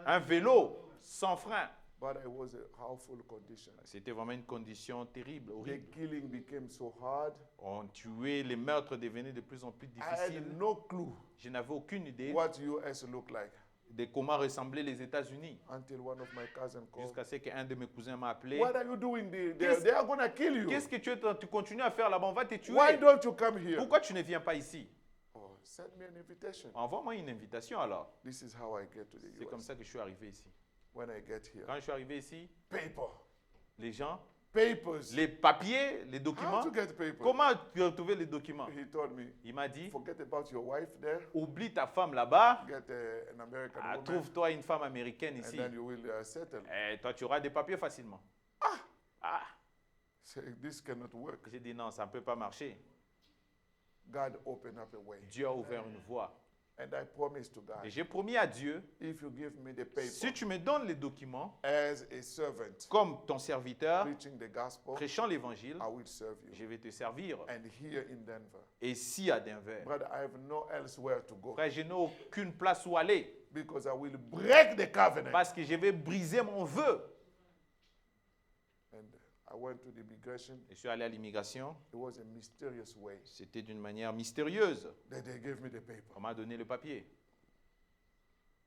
un vélo sans frein. But it was a awful condition. C'était vraiment une condition terrible, The horrible. killing became so hard. On tuait, les meurtres devenaient de plus en plus I had difficiles. no clue Je n'avais aucune idée what US looked like de comment ressemblaient les États-Unis. until one of my cousins called. Jusqu'à ce qu'un de mes cousins m'a appelé. What are you doing there? Qu'est-ce- They are going to kill you. Qu'est-ce que tu continues à faire là-bas? On va te tuer. Why don't you come here? Pourquoi tu ne viens pas ici? Oh, send me an invitation. Envoie-moi une invitation alors. This is how I get to the C'est comme US. ça que je suis arrivé ici. When I get here, Quand je suis arrivé ici, paper, les gens, papers. les papiers, les How documents, to get paper? comment tu as trouvé les documents? He told me, Il m'a dit, forget about your wife there. oublie ta femme là-bas, Get an American woman, trouve-toi une femme américaine and ici. then you will settle. Et toi, tu auras des papiers facilement. Ah, Say, this cannot work. j'ai dit non, ça ne peut pas marcher. God opened up a way. Dieu a ouvert une voie. And I promised to God, Et j'ai promis à Dieu, if you give me the paper si tu me donnes les documents, as a servant, comme ton serviteur, preaching the gospel, prêchant l'évangile, I will serve you. je vais te servir. And here in Denver, Ici à Denver. brother, I have no elsewhere to go Frère, je n'ai aucune place où aller because I will break the covenant. parce que je vais briser mon vœu. And I went to the immigration. Je suis allé à l'immigration. It was a mysterious way C'était d'une manière mystérieuse. that they gave me the paper. On m'a donné le papier.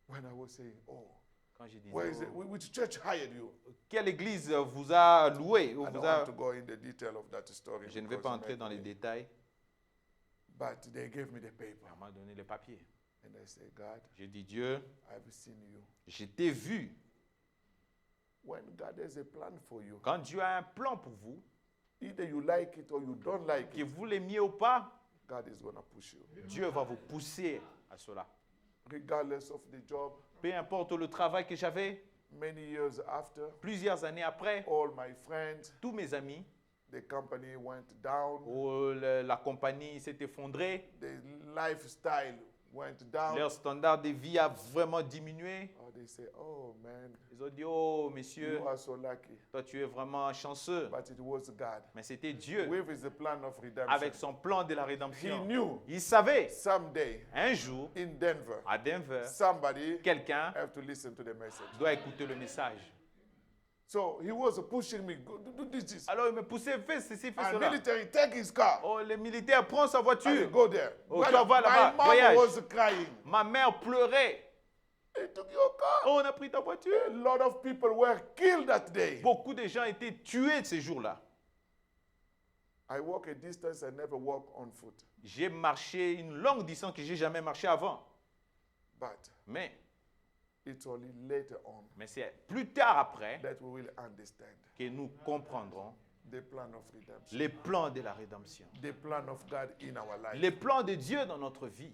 When I was saying, oh, Quand je disais, where is it? oh, Which church hired you? quelle église vous a loué ou I vous don't a... want to go in the detail of that story. Je ne vais because pas you entrer might dans les be- détails. But they gave me the paper. On m'a donné le papier. And I said, God, J'ai dit, Dieu, I've seen you. je t'ai vu. When God has a plan for you, Quand Dieu a un plan pour vous, either you like it or you don't like que it, vous l'aimiez ou pas, God is going to push you. Dieu va vous pousser à cela. Regardless of the job, Peu importe le travail que j'avais, many years after, plusieurs années après, all my friends, tous mes amis, the company went down, la compagnie s'est effondrée, the lifestyle went down. leur standard de vie a vraiment diminué. Oh, they say, oh man, Ils ont dit, oh monsieur, you are so lucky. toi tu es vraiment chanceux. But it was God. Mais c'était Dieu With his plan of redemption. avec son plan de la He rédemption. knew Il savait, someday un jour, in Denver, à Denver, somebody quelqu'un have to listen to the message. doit écouter le message. So he was pushing me, go do this. Alors il me poussait, fais ceci, fais And cela. military, take his car. Oh, les militaires, prends sa And voiture. go there. Oh, Brother, tu envoies là-bas, my mom voyage. was crying. Ma mère pleurait. They took your car. Oh, on a pris ta voiture. A lot of people were killed that day. Beaucoup de gens étaient tués ces jours-là. I walk a distance I never walk on foot. J'ai marché une longue distance que j'ai jamais marché avant. But Mais it's only later on c'est plus tard après that we will understand que nous comprendrons the plan of redemption, les plans de la rédemption. the plan of God in our life. Les plans de Dieu dans notre vie.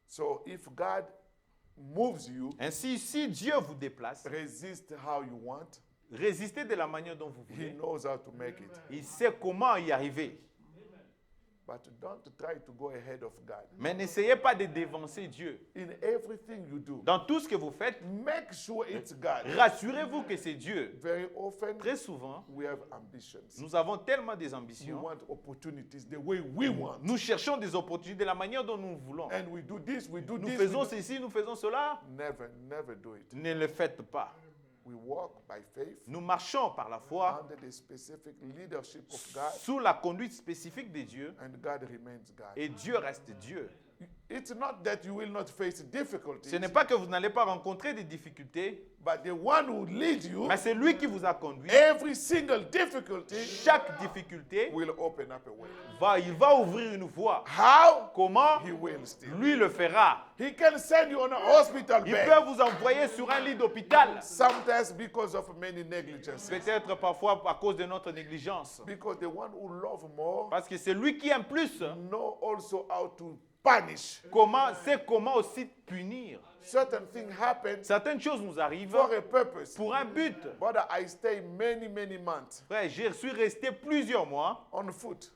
So if God moves you, Ainsi, si Dieu vous déplace, resist how you want, Résistez de la manière dont vous He voulez. knows how to make it. Il sait comment y arriver. But don't try to go ahead of God. Mais n'essayez pas de dévancer Dieu. In everything you do, Dans tout ce que vous faites, make sure it's God. rassurez-vous que c'est Dieu. Very often, Très souvent, we have ambitions. nous avons tellement des We ambitions. want opportunities the way we want. Nous cherchons des opportunités de la manière dont nous voulons. And we do this, we do Nous this. faisons we do- ceci, nous faisons cela. Never do it. Ne le faites pas. We walk by faith Nous marchons par la foi under the specific leadership of God, sous la conduite spécifique de Dieu and God remains God. et Dieu reste Dieu. It's not that you will not face difficulties, Ce n'est pas que vous n'allez pas rencontrer des difficultés, but the one who leads you, mais c'est lui qui vous a conduit. every single difficulty Chaque difficulté, will open up a way. il va ouvrir une voie. How? Comment? He will still. Lui le fera. He can send you on a hospital Il bed, peut vous envoyer sur un lit d'hôpital. sometimes because of many negligences. Peut-être parfois à cause de notre négligence. Because the one who loves more Parce que c'est lui qui aime plus. know also how to punish. C'est comment aussi punir. Certain things happen Certaines choses nous arrivent for a purpose. pour un but. Brother, I stay many months Frère, je suis resté plusieurs mois. on foot.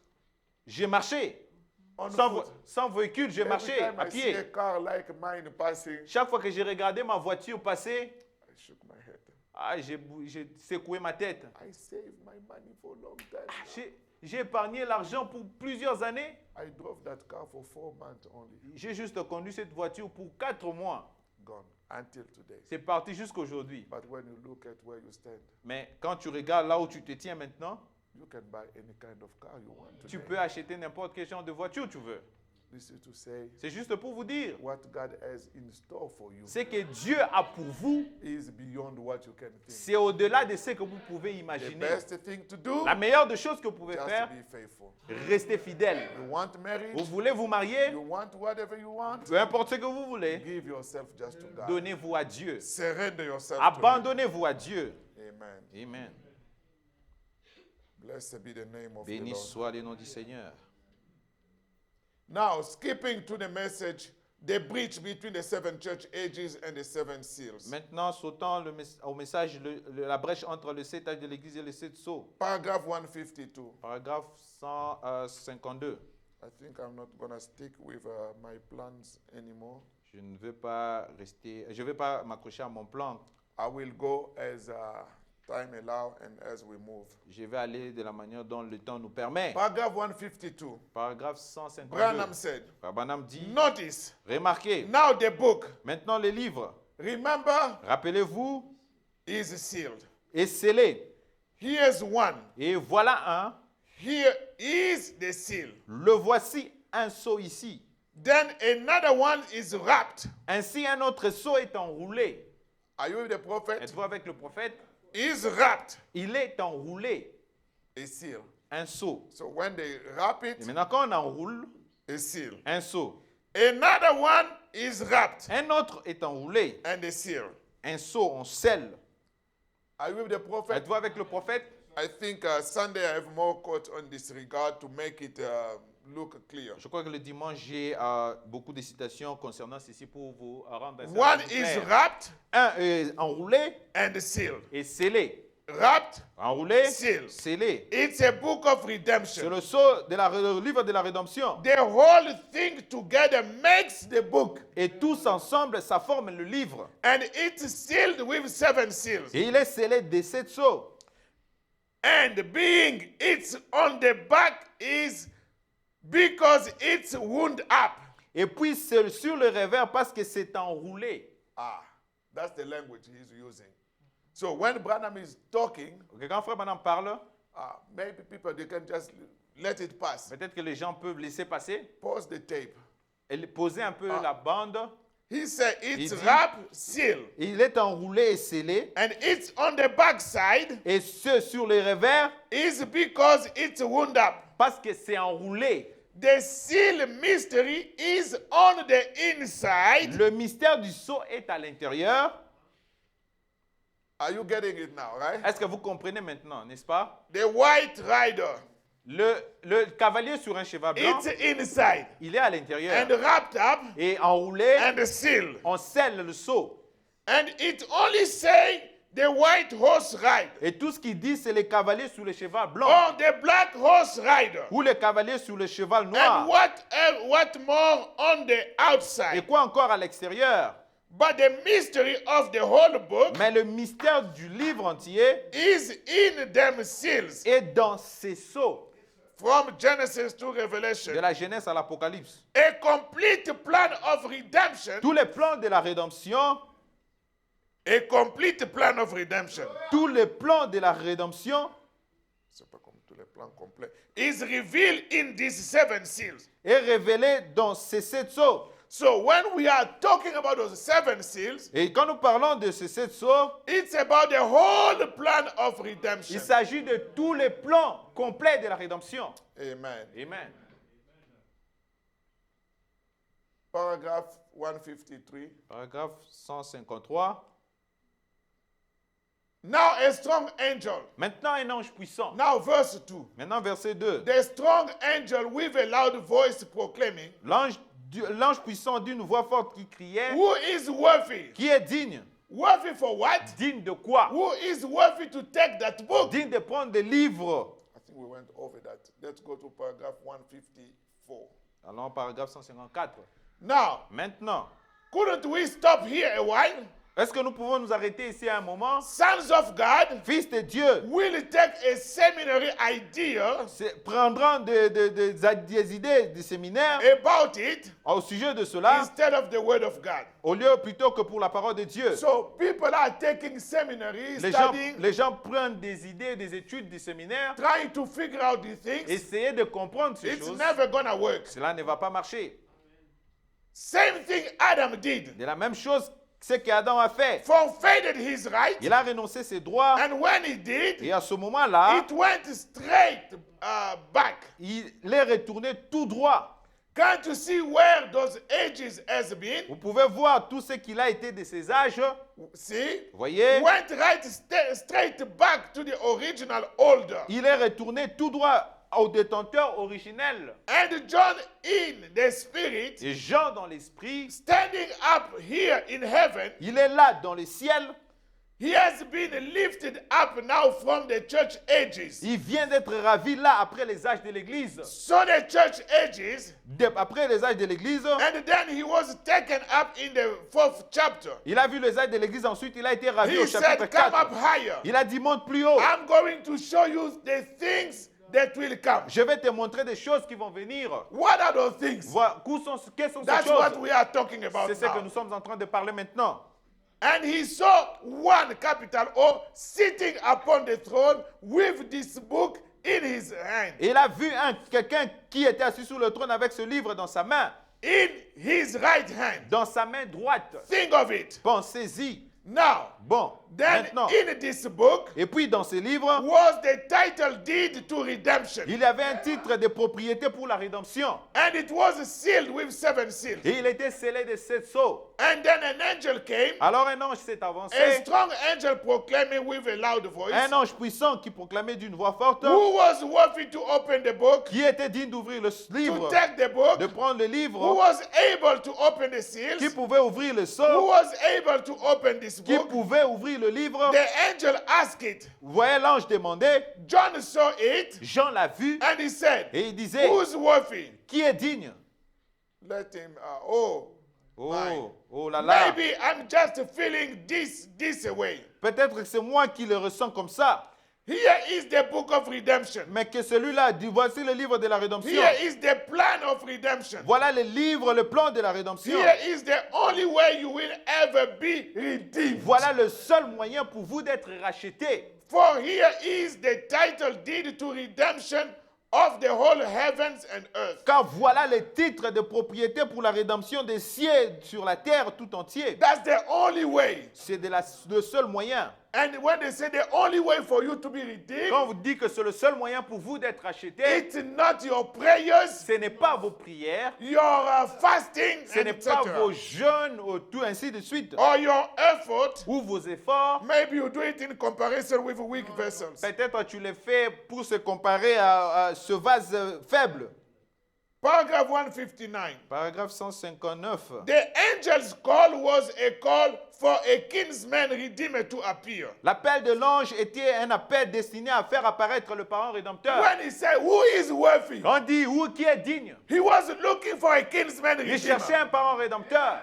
J'ai marché. On Sans, foot. sans véhicule, j'ai Every marché time à I see a pied. car like mine passing, Chaque fois que j'ai regardé ma voiture passer, I shook my head. j'ai secoué ma tête. I saved my money for a long time. J'ai épargné l'argent pour plusieurs années. I drove that car for 4 months only. J'ai juste conduit cette voiture pour 4 mois. Gone until today. C'est parti jusqu'aujourd'hui. But when you look at where you stand, Mais quand tu regardes là où tu te tiens maintenant, you can buy any kind of car you want tu today. peux acheter n'importe quel genre de voiture tu veux. This is to say C'est juste pour vous dire, what God has in store for you ce que Dieu a pour vous, is beyond what you can think. c'est au-delà de ce que vous pouvez The imaginer. best thing to do, La meilleure des choses que vous pouvez just faire, be faithful. restez fidèle. You want marriage, Vous voulez vous marier, you want whatever you want, peu importe ce que vous voulez, give yourself just to God. donnez-vous à Dieu. Surrender yourself to Abandonnez-vous à Dieu. Him. Amen. Amen. Blessed be the name of Béni the Lord. soit le nom du Seigneur. Now, skipping to the message, the breach between the 7 church ages and the 7 seals. Maintenant, sautant au message, la brèche entre le 7 âges de l'Église et les 7 sceaux. Paragraph 152. Paragraphe 152. I think I'm not going to stick with my plans anymore. Je ne veux pas rester, je ne vais pas m'accrocher à mon plan. I will go as time allows and as we move. Je vais aller de la manière dont le temps nous permet. Paragraph 152. Paragraphe 152. Branham said, Frère Branham dit, notice, remarquez, now the book, maintenant les livres, remember, rappelez-vous, is sealed. est scellé. Here's one. Et voilà un, Here is the seal. le voici un sceau ici. Then another one is wrapped. Ainsi un autre sceau est enroulé. Are you with the prophet? Êtes-vous avec le prophète? Is wrapped. Il est enroulé, A seal. un sceau. So when they wrap Et it, maintenant quand on enroule a seal. un sceau, Another one is wrapped un autre est enroulé, and a seal. un sceau, on scelle. Are you with the prophet? Êtes-vous avec le prophète? I think Sunday I have more quotes on this regard to make it look clear. Je crois que le dimanche, j'ai beaucoup de citations concernant ceci pour vous rendre ça One plus is clair. wrapped Un est enroulé and sealed. et scellé. Wrapped, Enroulé, Seal. scellé. it's a book of C'est redemption. le sceau de le livre de la rédemption. The whole thing together makes the book. Et tous ensemble, ça forme le livre. And it's sealed with 7 seals. Et il est scellé de 7 sceaux. And being it's on the back is because it's wound up. Et puis c'est sur le revers parce que c'est enroulé. Ah, that's the language he's using. So when Branham is talking, Ok, quand Frère Branham parle, maybe people they can just let it pass. peut-être que les gens peuvent laisser passer Pause the tape. et poser un peu la bande. He said it's Il dit- wrapped, sealed, Il est enroulé et scellé. and it's on the back side Et ce sur le revers is because it's wound up. parce que c'est enroulé. The seal mystery is on the inside. Le mystère du sceau est à l'intérieur. Are you getting it now, right? Est-ce que vous comprenez maintenant, n'est-ce pas? The white rider, Le cavalier sur un cheval blanc, it's inside il est à l'intérieur. and wrapped up Et enroulé, and sealed. on scelle le sceau. And it only say the white horse rider, Et tout ce qu'il dit, c'est les cavaliers sur le cheval blanc. or the black horse rider, Ou les cavaliers sur le cheval and noir. what more on the Et outside. quoi encore à l'extérieur? But the mystery of the whole book Mais le mystère du livre entier is in them seals, est dans ces sceaux, from Genesis to de Revelation. la Genèse à l'Apocalypse. A complete plan of redemption, Tous les plans de la rédemption, a complete plan of redemption. tous les plans de la rédemption C'est pas comme tous les plans complets. Is revealed in these 7 seals. est révélé dans ces 7 sceaux. So when we are talking about those 7 seals, Et quand nous parlons de ces 7 sceaux, it's about the whole plan of il redemption. s'agit de tous les plans complets de la rédemption. Amen. Amen. Paragraph 153. Paragraphe 153. Now a strong angel. Maintenant, un ange puissant. Now verse 2. Maintenant, verset 2. The strong angel with a loud voice proclaiming, L'ange puissant d'une voix forte qui criait, who is worthy? qui est digne? Worthy for what? Digne de quoi? Who is worthy to take that book? Digne de prendre des livres. I think we went over that. Let's go to paragraph 154. Allons au paragraphe 154. Now, Maintenant, couldn't we stop here a while? est-ce que nous pouvons nous arrêter ici à un moment? Sons of God Fils de Dieu will take a seminary idea prendront des idées du séminaire about it au sujet de cela, instead of the word of God. au lieu plutôt que pour la parole de Dieu. So people are taking seminary, studying, Les gens prennent des idées, des études du séminaire, trying to figure out these things. essayer de comprendre ces It's choses. never gonna work. Cela ne va pas marcher. Same thing Adam did. De la même chose, ce qu'Adam a fait. Forfeited his right, Il a renoncé ses droits and when he did, et à ce moment-là, it went straight back. il est retourné tout droit. Can't you see where those ages has been? Vous pouvez voir tout ce qu'il a été de ses âges. See? Vous voyez? Went straight back to the original order. Il est retourné tout droit au détenteur originel. And John in the spirit, Et Jean dans l'esprit, standing up here in heaven, il est là dans le ciel. he has been lifted up now from the church ages. Il vient d'être ravi là après les âges de l'Église. So the church ages, Après les âges de l'Église, and then he was taken up in the 4th chapter. il a vu les âges de l'Église. Ensuite, il a été ravi He au chapitre said, come 4. up higher. Il a dit, monte plus haut. I'm going to show you the things that will come. Je vais te montrer des choses qui vont venir. What are those things? Voilà, quelles sont ces That's what choses? we are talking about C'est ce que now. nous sommes en train de parler maintenant. And he saw one capital O sitting upon the throne with this book in his hand. Et il a vu quelqu'un qui était assis sur le trône avec ce livre dans sa main. In his right hand. Dans sa main droite. Think of it. Pensez-y. Now, Bon, then maintenant. in this book Et puis dans ce livre, was the title Deed to Redemption. il y avait un titre de propriété pour la rédemption. And it was sealed with 7 seals. Et il était scellé de 7 sceaux. And then an angel came, Alors un ange s'est avancé. a strong angel proclaiming with a loud voice, Un ange puissant qui proclamait d'une voix forte, who was worthy to open the book, qui était digne d'ouvrir le to livre, take the book, de prendre le who livre, was able to open the seals, qui pouvait ouvrir le who sceau, was able to open this qui book. pouvait ouvrir le livre. The angel asked it. Vous voyez l'ange demander, John saw it, Jean l'a vu, and he said, et il disait, who's worthy? qui est digne? Let him, Oh là là. maybe I'm just feeling this way. Peut-être que c'est moi qui le ressens comme ça. Here is the book of redemption. Mais que celui-là dit, voici le livre de la rédemption. Here is the plan of redemption. Voilà le livre, le plan de la rédemption. Here is the only way you will ever be redeemed. Voilà le seul moyen pour vous d'être racheté. For here is the title Deed to Redemption of the whole heavens and earth. Car voilà le titre de propriété pour la rédemption des cieux sur la terre tout entier. That's the only way. C'est le seul moyen. And when they say the only way for you to be redeemed, Quand on vous dit que c'est le seul moyen pour vous d'être racheté, it's not your prayers, ce n'est pas vos prières, your fasting, ce n'est pas etc. vos jeûnes, ou tout ainsi de suite, or your effort. ou vos efforts. Maybe you do it in comparison with weak vessels. Peut-être tu les fais pour se comparer à ce vase faible. Paragraph 159. Paragraphe 159. The angel's call was a call for a kinsman redeemer to appear. L'appel de l'ange était un appel destiné à faire apparaître le parent rédempteur. When he said, who is worthy? On dit, où qui est digne? He was looking for a kinsman Il cherchait redeemer. un parent rédempteur.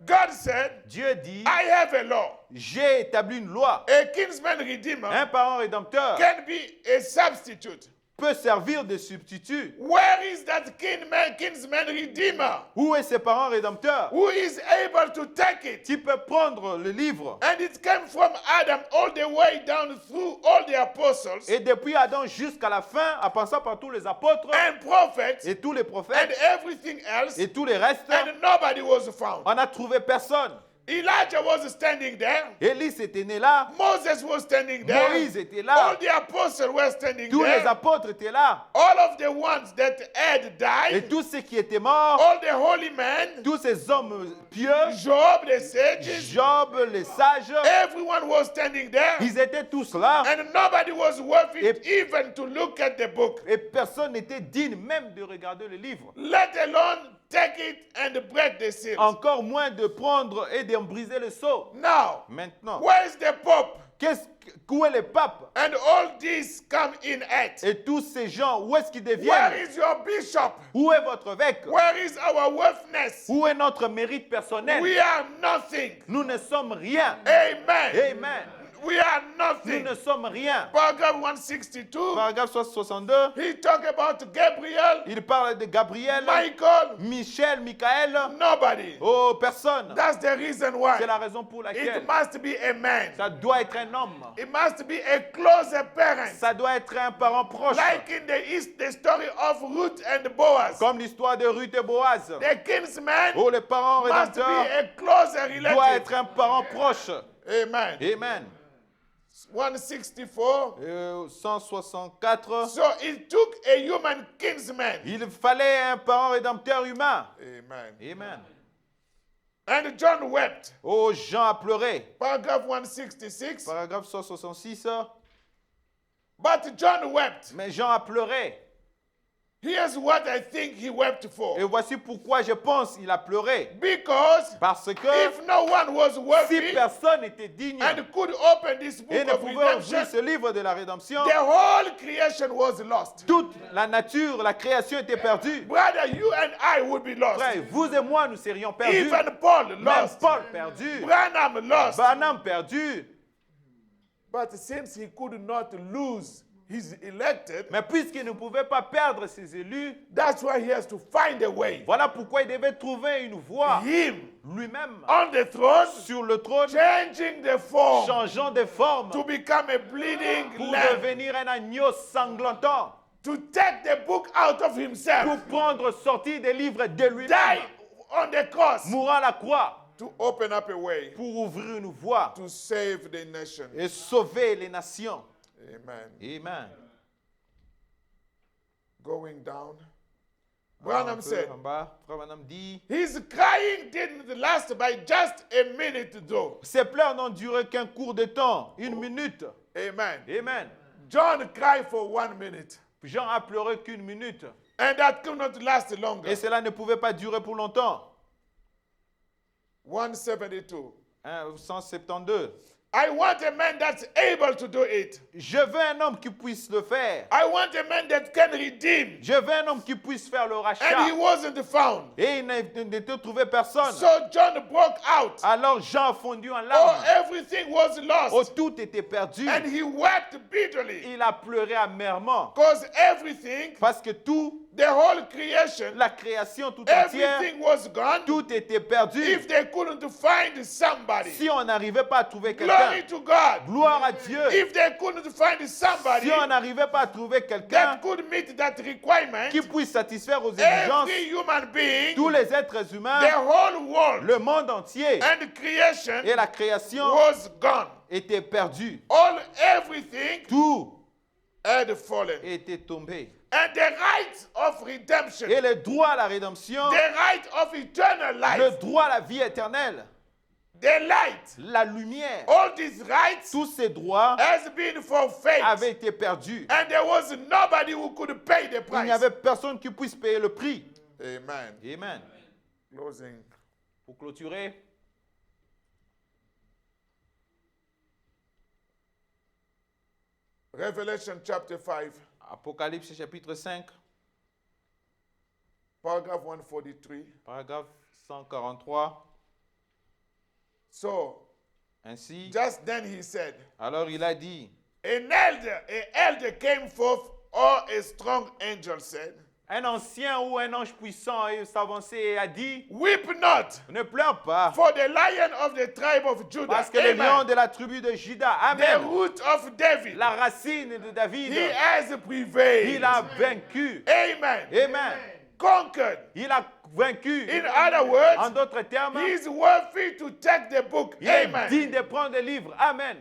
God said, Dieu dit, I have a law. j'ai établi une loi. A kinsman redeemer Un parent rédempteur can be a substitute. peut servir de substitut. Where is that kinsman redeemer Où est ce parent rédempteur who is able to take it? qui peut prendre le livre? And it came from Adam all the way down through all the apostles Et depuis Adam jusqu'à la fin, en passant par tous les apôtres and prophets et tous les and prophètes everything else, et tous les restes, and nobody was found. on n'a trouvé personne. Elijah was standing there. Élie était né là, Moses was standing there. Moïse était All là, the apostles were standing tous les there. apôtres étaient là, All of the ones that had et died, tous ceux qui étaient morts, all the holy men, tous ces hommes pieux, Job, the sages, Job, les sages, everyone was standing there. ils étaient tous là, And nobody was worth it Et- even to look at the book, et personne n'était digne même de regarder le livre. let alone take it and break the seals. Encore moins de prendre et d'en briser le sceau. Now, Maintenant, where's the Pope? où est le pape? And all these come in at. Et tous ces gens, où est-ce qu'ils Where deviennent? is your bishop? Où est votre évêque? Where is our worthiness? Où est notre mérite personnel? We are nothing. Nous ne sommes rien. Amen. Amen. We are Nous nothing. ne sommes rien. Paragraph 162, Paragraphe 62, he talk about Gabriel, il parle de Gabriel, Michael, Michel, Michael. nobody. Oh, personne. That's the reason C'est why. la raison pour laquelle It must be a man. ça doit être un homme. It must be a closer parent. Ça doit être un parent proche. Like in the East, the story of Ruth and Boaz. Comme l'histoire de Ruth et Boaz. The kinsman Oh, le parent must be rédempteur a closer doit relative. être un parent proche. Amen. Amen. 164. 164. So it took a human kinsman. Il fallait un parent rédempteur humain. Amen. Amen. And John wept. Oh, Jean a pleuré. Paragraph 166. Paragraphe 166. But John wept. Mais Jean a pleuré. Here's what I think he wept for. Et voici pourquoi je pense qu'il a pleuré. Because Parce que if no one was si worthy personne n'était digne and could open this book et ne of pouvait ouvrir redemption, ce livre de la rédemption, the whole creation was lost. toute la nature, la création était perdue. Brother, you and I would be lost. Frère, vous et moi, nous serions perdus. Even Paul Même lost. Paul perdu. Branham lost. Branham perdu. But since he could not lose his elected, Mais puisqu'il ne pouvait pas perdre ses élus, that's why he has to find a way. voilà pourquoi il devait trouver une voie Him lui-même on the throne, sur le trône, changing the form changeant de forme to become a bleeding pour lamb, devenir un agneau sanglantant, to take the book out of pour himself, prendre sortie des livres de die lui-même, on the cross, mourant à la croix, to open up a way pour ouvrir une voie to save the nation. et sauver les nations. Amen. Amen. Going down. Un Branham peu said, en bas, Frère Branham dit, his crying didn't last by just a minute though. ces pleurs n'ont duré qu'un court de temps, une minute. Amen. Amen. John cried for 1 minute, Jean a pleuré qu'une minute. and that could not last longer. Et cela ne pouvait pas durer pour longtemps. 172. 172. I want a man that's able to do it. Je veux un homme qui puisse le faire. I want a man that can redeem. Je veux un homme qui puisse faire le And rachat. he wasn't found. Et il n'était trouvé personne. So John broke out. Alors Jean a fondu en Oh, larmes. everything was Oh, lost. tout était perdu. And he wept bitterly. Il a pleuré amèrement. Because everything, Parce que tout, the whole creation, la création tout entière, everything was gone. tout était perdu. If they couldn't find somebody. Si on n'arrivait pas à trouver quelqu'un, Glory to God. gloire à Dieu. If they couldn't find somebody Si on n'arrivait pas à trouver quelqu'un that could meet that requirement, qui puisse satisfaire aux exigences, every human being, tous les êtres the humains, whole world, le monde entier and creation et la création was gone. étaient perdus. Everything Tout had fallen. était tombé. And the right of redemption, Et le droit à la rédemption, the right of eternal le life, droit à la vie éternelle, the light, la lumière, all these rights tous ces droits has been forfeit. avaient été perdus. And there was nobody who could pay the Il price. n'y avait personne qui puisse payer le prix. Amen. Amen. Closing. Pour clôturer, Revelation chapter 5, Apocalypse chapitre 5, paragraph 143. paragraphe 143. So, Ainsi, just then he said, alors il a dit, an elder came forth, or a strong angel said, un ancien ou un ange puissant s'avançait et a dit, weep not, ne pleure pas, for the lion of the tribe of Judah, parce que le Amen, lion de la tribu de Juda, the Amen, root of David, la racine de David, he has prevailed. il a vaincu. Amen. Amen. Conquered. Il a vaincu. In other words, En d'autres termes, he is worthy to take the book. il est Amen. digne de prendre le livre. Amen.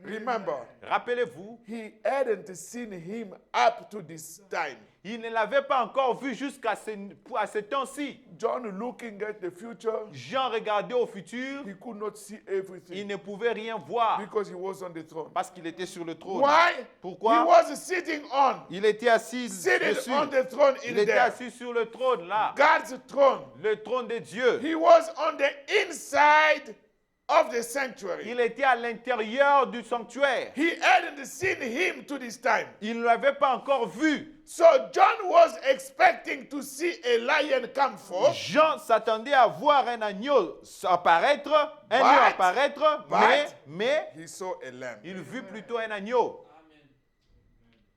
Remember, Rappelez-vous, he hadn't seen him up to this time. il ne l'avait pas encore vu jusqu'à ce temps-ci. John, looking at the future, Jean regardait au futur, he could not see il everything ne pouvait rien voir because he was on the throne. parce qu'il était sur le trône. Why? Pourquoi? He was sitting on, Il était assis seated dessus. on the throne in Il était there. assis sur le trône là, God's throne. le trône de Dieu. He was on the inside of the sanctuary. Il était à l'intérieur du sanctuaire. He hadn't seen him to this time. Il ne l'avait pas encore vu. So John was expecting to see a lion come forth, Jean s'attendait à voir un agneau apparaître, un lion apparaître, mais he saw a lamb. il vit plutôt un agneau.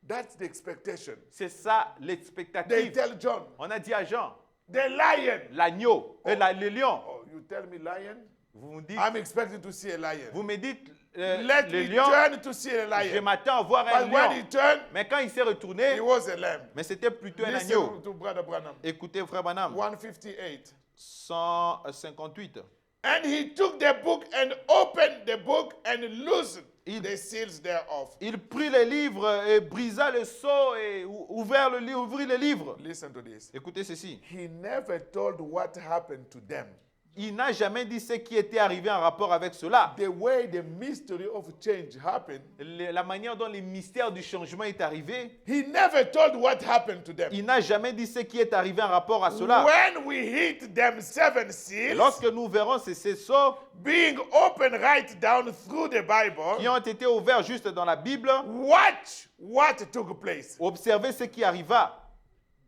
That's the expectation. C'est ça They l'expectative. tell John, On a dit à Jean, the lion. l'agneau, le lion. Oh, you tell me lion? Vous me dites, I'm expecting to see a lion. vous me dites Let le me lion, turn to see a je lion. m'attends à voir un But when he lion. turned, Mais quand il s'est retourné, he was a lamb. mais c'était plutôt un Listen agneau. to Brother Branham. Écoutez, frère Branham, 158. 158. And he took the book and opened the book and loosened the seals thereof. Il prit les livres et brisa le sceau et ouvrit le livre. Listen to this. Écoutez ceci. He never told what happened to them. Il n'a jamais dit ce qui était arrivé en rapport avec cela. The way the mystery of change happened, La manière dont le mystère du changement est arrivé, he never told what happened to them. il n'a jamais dit ce qui est arrivé en rapport à cela. When we hit them seven seals, Lorsque nous verrons ces sceaux being open right down through the Bible, qui ont été ouverts juste dans la Bible, watch what took place. observez ce qui arriva.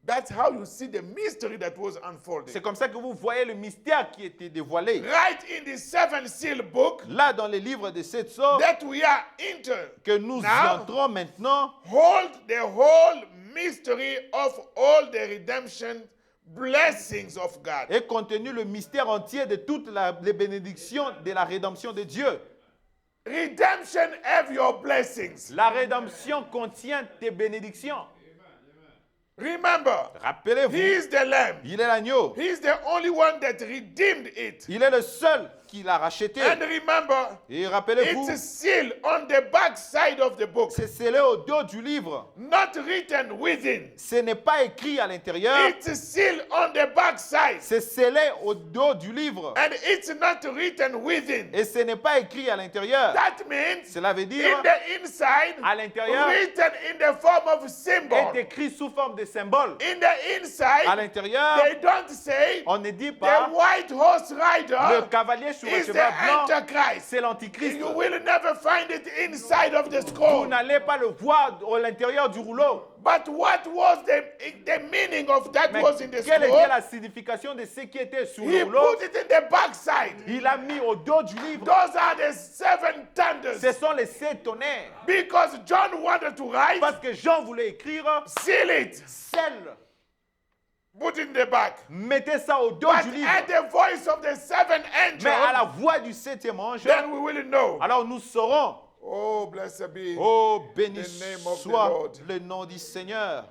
That's how you see the mystery that was unfolding. C'est comme ça que vous voyez le mystère qui était dévoilé. Right in the seven seal book Là, dans les livres de sept sceaux, that we are into, que nous Now, entrons maintenant, hold the whole mystery of all the redemption blessings of God. est contenu le mystère entier de toutes les bénédictions de la rédemption de Dieu. Redemption have your blessings. La rédemption contient tes bénédictions. Remember, he Rappelez-vous, is the lamb. il est l'agneau. He is the only one that redeemed it. Il est le seul qui l'a racheté. And remember, Et rappelez-vous, it's sealed on the back side of the book, c'est scellé au dos du livre. not written within. Ce n'est pas écrit à l'intérieur, It's sealed on the back side, c'est scellé au dos du livre. and it's not written within. Et ce n'est pas écrit à l'intérieur. That means Cela veut in dire, the inside, à l'intérieur, written in the form of symbol. est écrit sous forme de symbole. In the inside, À l'intérieur, they don't say on ne dit the pas white horse le rider cavalier sur un is the cheval blanc, Antichrist. c'est l'antichrist. You will never find it inside of the Vous scroll. n'allez pas le voir à l'intérieur du rouleau. But what was the meaning of that Mais was in the quelle était scroll? la signification de ce qui était sur He le rouleau? put it in the backside. Il a mis au dos du livre. Those are the seven thunders. Ce sont les sept tonnerres. Because John wanted to write, Parce que Jean voulait écrire, seal it, scelle. put it in the back. Mettez ça au dos But du livre. at the voice of the seven Mais à la angels, voix du septième ange, then we will know. alors nous saurons. Oh, blessed be Oh, béni the name of the soit Lord. le nom du Seigneur.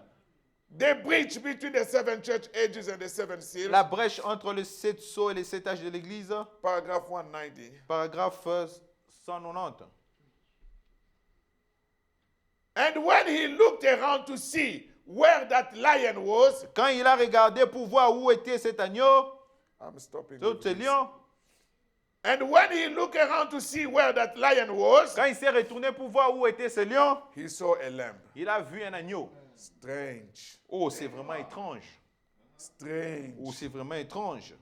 The breach between the seven church ages and the seven seals. La brèche entre les sept sceaux et les sept âges de l'Église, Paragraph 190. paragraphe 190. And when he looked around to see where that lion was, Quand il a regardé pour voir où était cet agneau, I'm stopping. ce with this. lion, And when he looked around to see where that lion was, Quand il s'est retourné pour voir où était ce lion, he saw a lamb. il a vu un agneau. Strange. Oh, c'est vraiment étrange. Oh, Strange. c'est vraiment étrange.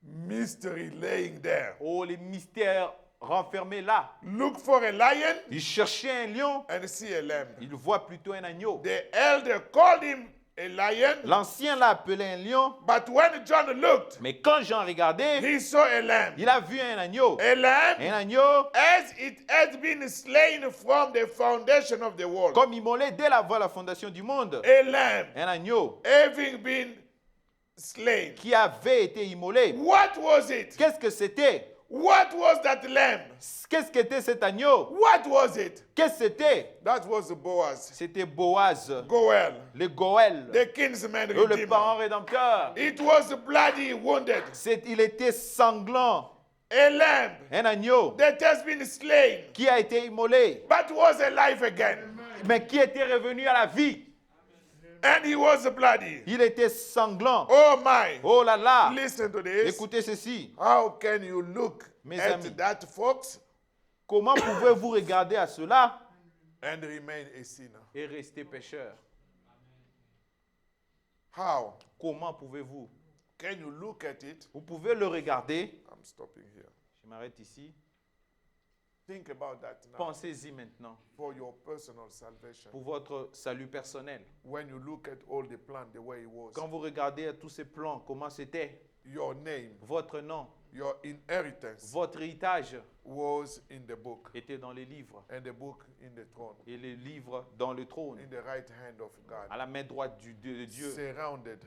Mystery laying there. Oh, les mystères renfermés là. Look for a lion Il cherchait un lion, and see a lamb. il voit plutôt un agneau. The elder called him a lion, L'ancien l'a appelé un lion, but when John looked, mais quand Jean regardait, he saw a lamb. il a vu un agneau. A lamb Un agneau as it had been slain from the foundation of the world. comme immolé dès avant la fondation du monde. A lamb Un agneau having been slain. qui avait été immolé. What was it? Qu'est-ce que c'était? What was that lamb? Qu'est-ce qu'était cet agneau? What was it? Qu'est-ce que c'était? That was Boaz, C'était Boaz, Goel, le Goël, the kinsman le redeemer. parent rédempteur. It was bloody, wounded. Il était sanglant. A lamb Un agneau that has been slain, qui a été immolé, but was alive again. mais qui était revenu à la vie. And he was bloody. Il était sanglant. Oh my. Oh là là! Listen to this. Écoutez ceci. How can you look Mes at amis. that fox Comment pouvez-vous regarder à cela and remain a sinner? et rester pécheur? How Comment pouvez-vous? can you look at it? Vous pouvez le regarder. I'm stopping here. Je m'arrête ici. Think about that now Pensez-y maintenant for your personal salvation. pour votre salut personnel. When you look at all the plan the way it was, Quand vous regardez à tous ces plans, comment c'était, your name, votre nom, your inheritance votre héritage was in the book, était dans les livres and the book in the throne, et les livres dans le trône, in the right hand of à God, la main droite de Dieu, surrounded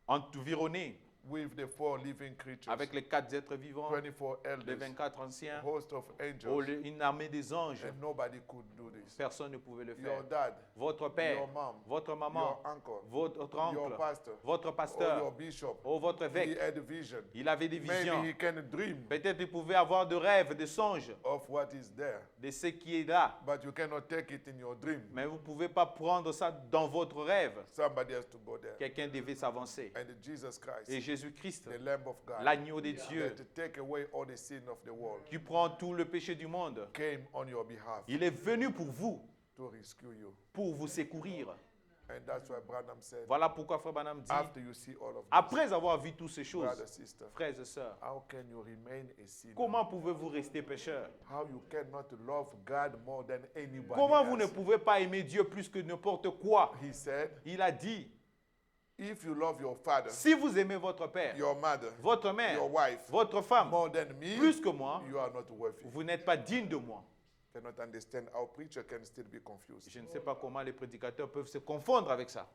environné with the four living creatures, avec les 4 êtres vivants, 24 les elders, 24 anciens, host of angels, une armée des anges. and nobody could do this. Personne ne pouvait le Your faire. dad, Votre père, your mom, votre maman, your uncle, votre your oncle, pastor, votre or your pasteur, bishop, ou votre he évêque, had a vision. il avait des visions. Maybe he can dream Peut-être il pouvait avoir de rêves, de songes, of what is there, de ce qui est là. but you cannot take it in your dream. Mais vous ne pouvez pas prendre ça dans votre rêve. Somebody has to go there. Quelqu'un devait s'avancer. And Jesus Christ, Et Jésus-Christ, the Lamb of God, l'agneau de Dieu, that take away all the sin of the world, qui prend tout le péché du monde, came on your behalf il est venu pour vous, to rescue you. pour vous secourir. And that's why Branham said, Voilà pourquoi Frère Branham dit, after you see all of this, après avoir vu toutes ces choses, brother, sister, frères et sœurs, how can you remain a sinner? comment pouvez-vous rester pécheur? How you cannot love God more than anybody Comment vous ne else? pouvez pas aimer Dieu plus que n'importe quoi? He said, Il a dit, if you love your father, si vous aimez votre père, your mother, votre mère, your wife, votre femme, more than me, plus que moi, you are not worthy. vous n'êtes pas digne de moi. Cannot understand how preacher can still be confused. Je ne sais pas comment les prédicateurs peuvent se confondre avec ça.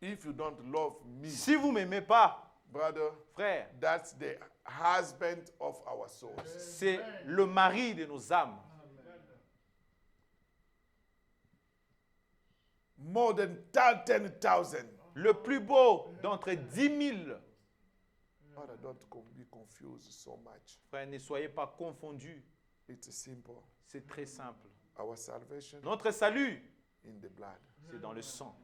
If you don't love me, Si vous ne m'aimez pas, brother, frère, that's the husband of our souls. c'est le mari de nos âmes. More than 10,000. Le plus beau d'entre 10 000. Brother, be confused so much. Frère, ne soyez pas confondus. It's simple. C'est très simple. Our salvation Notre salut, in the blood c'est dans le sang,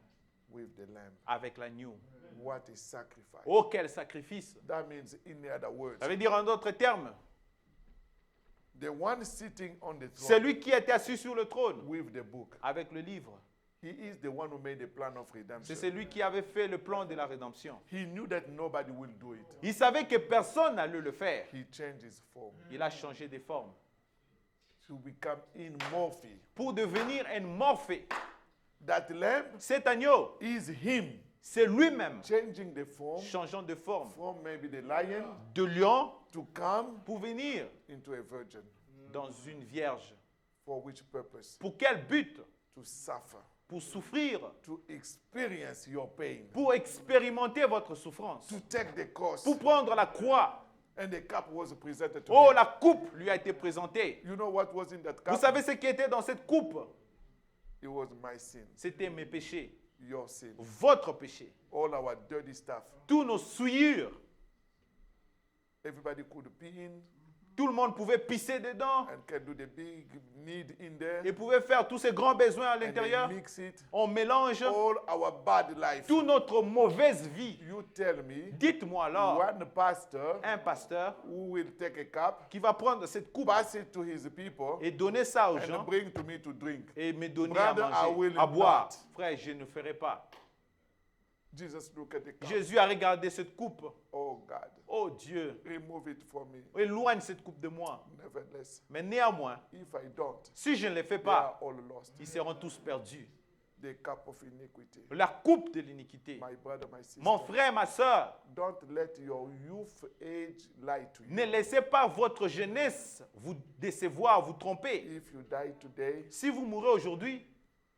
with the lamb. avec l'agneau. What is sacrifice? Oh, quel sacrifice! That means, in other words, Ça veut dire en d'autres termes, the one sitting on the throne celui qui était assis sur le trône, with the book, avec le livre, he is the one who made the plan of c'est redemption. celui qui avait fait le plan de la rédemption. He knew that nobody will do it. Il savait que personne n'allait le faire. He changed his form Il a changé de forme to become in Morphe. pour devenir un morphée. That lamb Cet agneau, is him c'est lui-même changing the form changeant de forme from maybe the lion de lion to come pour venir into a virgin. dans une vierge. For which purpose? Pour quel but? To suffer, Pour souffrir, to experience your pain, pour expérimenter votre souffrance, to take the cross. pour prendre la croix. And the cup was presented to Oh, him. la coupe lui a été présentée. You know what was in that cup? Vous savez ce qui était dans cette coupe? It was my sin, C'était mes péchés, your sin, votre péché, all our dirty stuff. tous nos souillures. Everybody could be in, Tout le monde pouvait pisser dedans. and can do the big need in there. Et pouvait faire tous ces grands besoins à And they l'intérieur. mix it. On mélange All our bad life. toute notre mauvaise vie. You tell me Dites-moi alors, one pastor un pasteur who will take a cup, qui va prendre cette coupe pass it to his people, et donner ça aux and gens bring to me to drink. et me donner Brother, à I manger, will à boire. not. Frère, je ne ferai pas. Jesus look at the cup. Jésus a regardé cette coupe. Oh God, Oh Dieu, remove it for me. éloigne cette coupe de moi. Nevertheless, Mais néanmoins, if I don't, si je ne le fais they pas, are all lost. ils seront tous perdus. The cup of iniquity. La coupe de l'iniquité. My brother, my sister, Mon frère, ma soeur, don't let your youth age lie to you. ne laissez pas votre jeunesse vous décevoir, vous tromper. If you die today, Si vous mourrez aujourd'hui,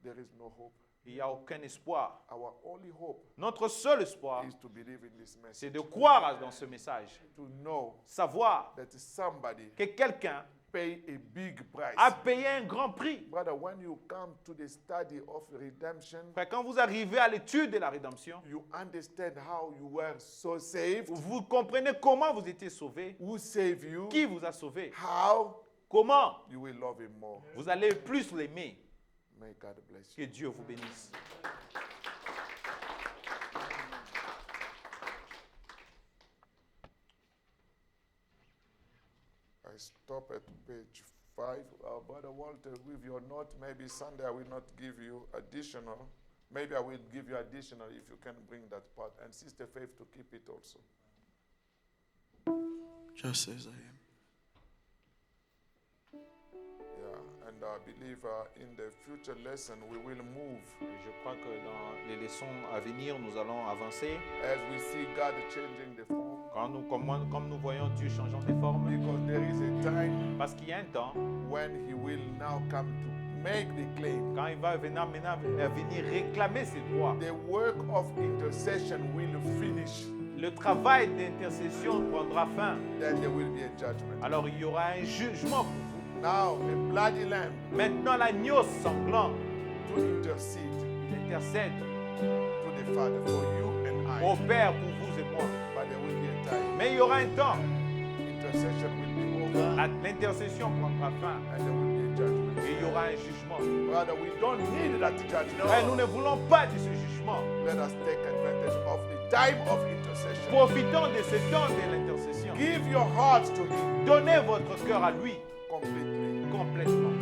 there is no hope. il n'y a aucun espoir. Our only hope Notre seul espoir, is to believe in this message. c'est de croire dans ce message. To know Savoir that somebody que quelqu'un pay a big price. a payé un grand prix. Brother, when you come to the study of redemption, Frère, quand vous arrivez à l'étude de la rédemption, you understand how you were so saved, vous comprenez comment vous étiez sauvé, who saved you, qui vous a sauvé, how comment you will love him more. vous allez plus l'aimer. May God bless Que you. Dieu vous bénisse. I stop at page 5. Brother Walter, with your note, maybe Sunday I will not give you additional. Maybe I will give you additional if you can bring that part. And Sister Faith to keep it also. Just as I am. Yeah, and I believe in the future lesson we will move Je crois que dans les leçons à venir, nous allons avancer. as we see God changing the form. Comme nous voyons Dieu changeant des formes. Because there is a time Parce qu'il y a un temps, when He will now come to make the claim. quand il va venir réclamer ses droits. The work of intercession will finish. Le travail d'intercession prendra fin. Then there will be a judgment. Alors il y aura un jugement pour vous. Now the bloody lamb Maintenant l'agneau sanglant, to intercede il intercède to the Father for you and au I. Père pour vous et moi. But there will be a time. Mais il y aura un temps, Intercession will be over l'intercession prendra fin and there will be a judgment. et il y aura un jugement. Brother, we don't need that Mais nous ne judgment. voulons pas de ce jugement. Let us take advantage of the time of intercession. Profitons de ce temps de l'intercession. Give your heart to Him Donnez votre cœur à lui completely. complètement.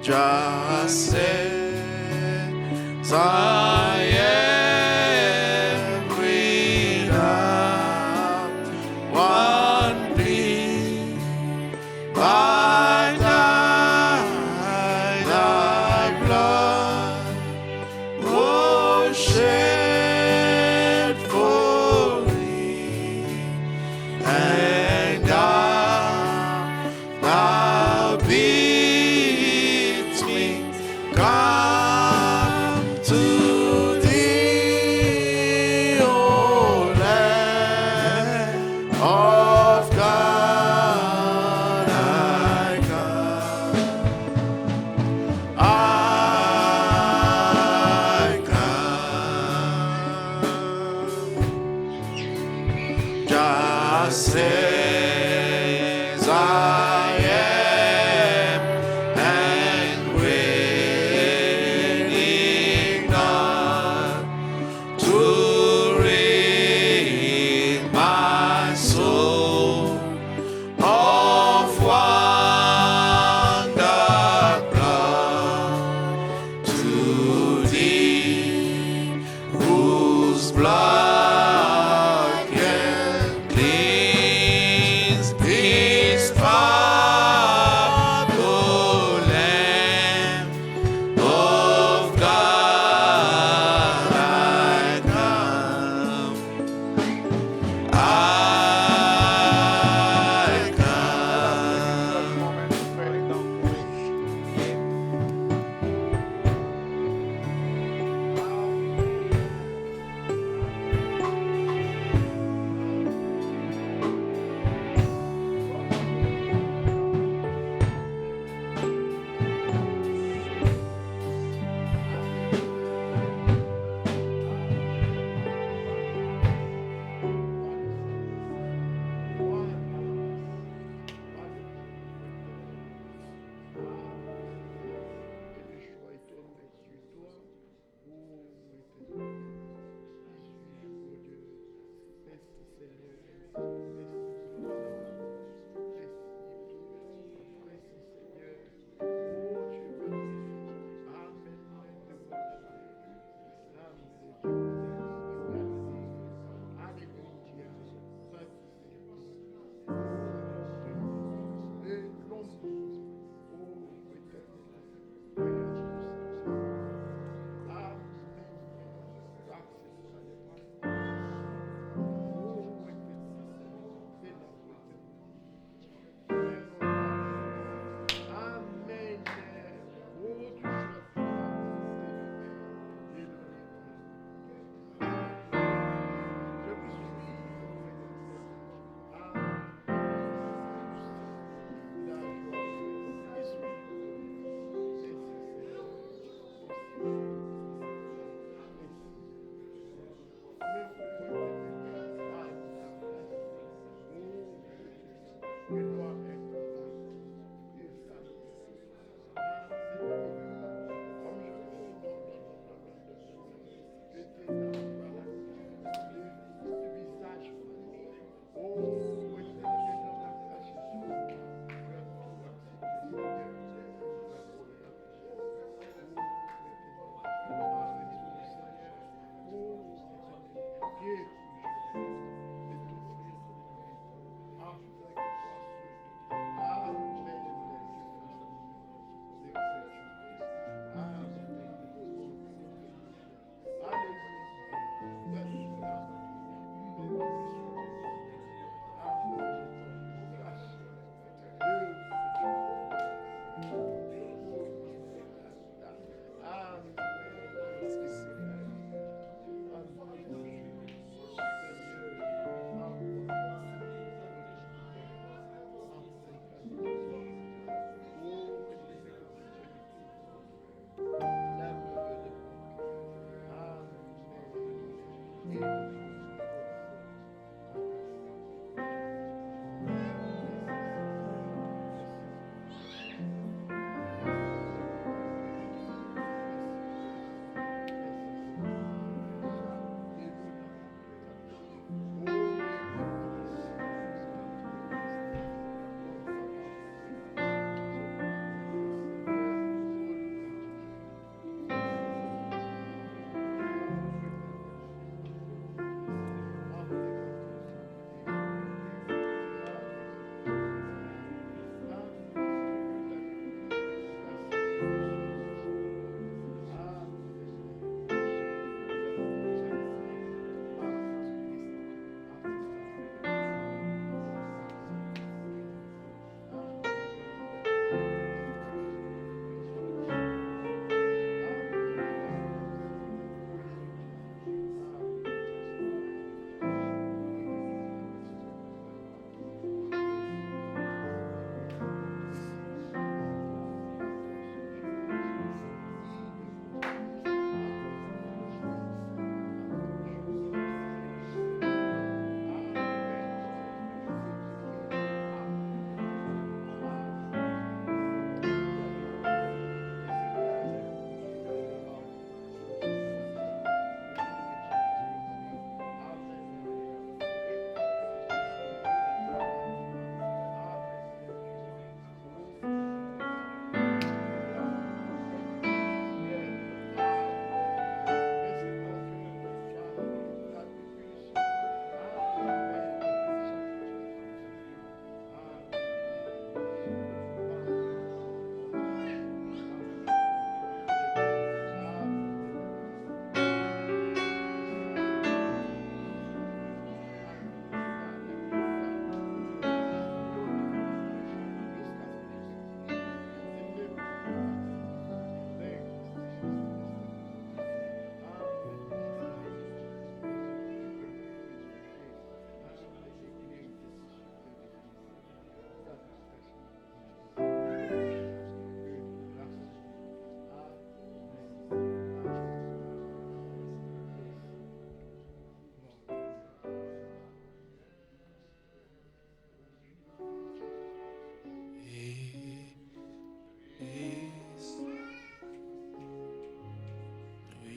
Just as I am without one plea, by thy blood was shed for me, and thou bids me come to thee, O Lamb of God, I come. I come. Just as I am, and waiting not to rid my soul of wonder blood, to thee whose blood can cleanse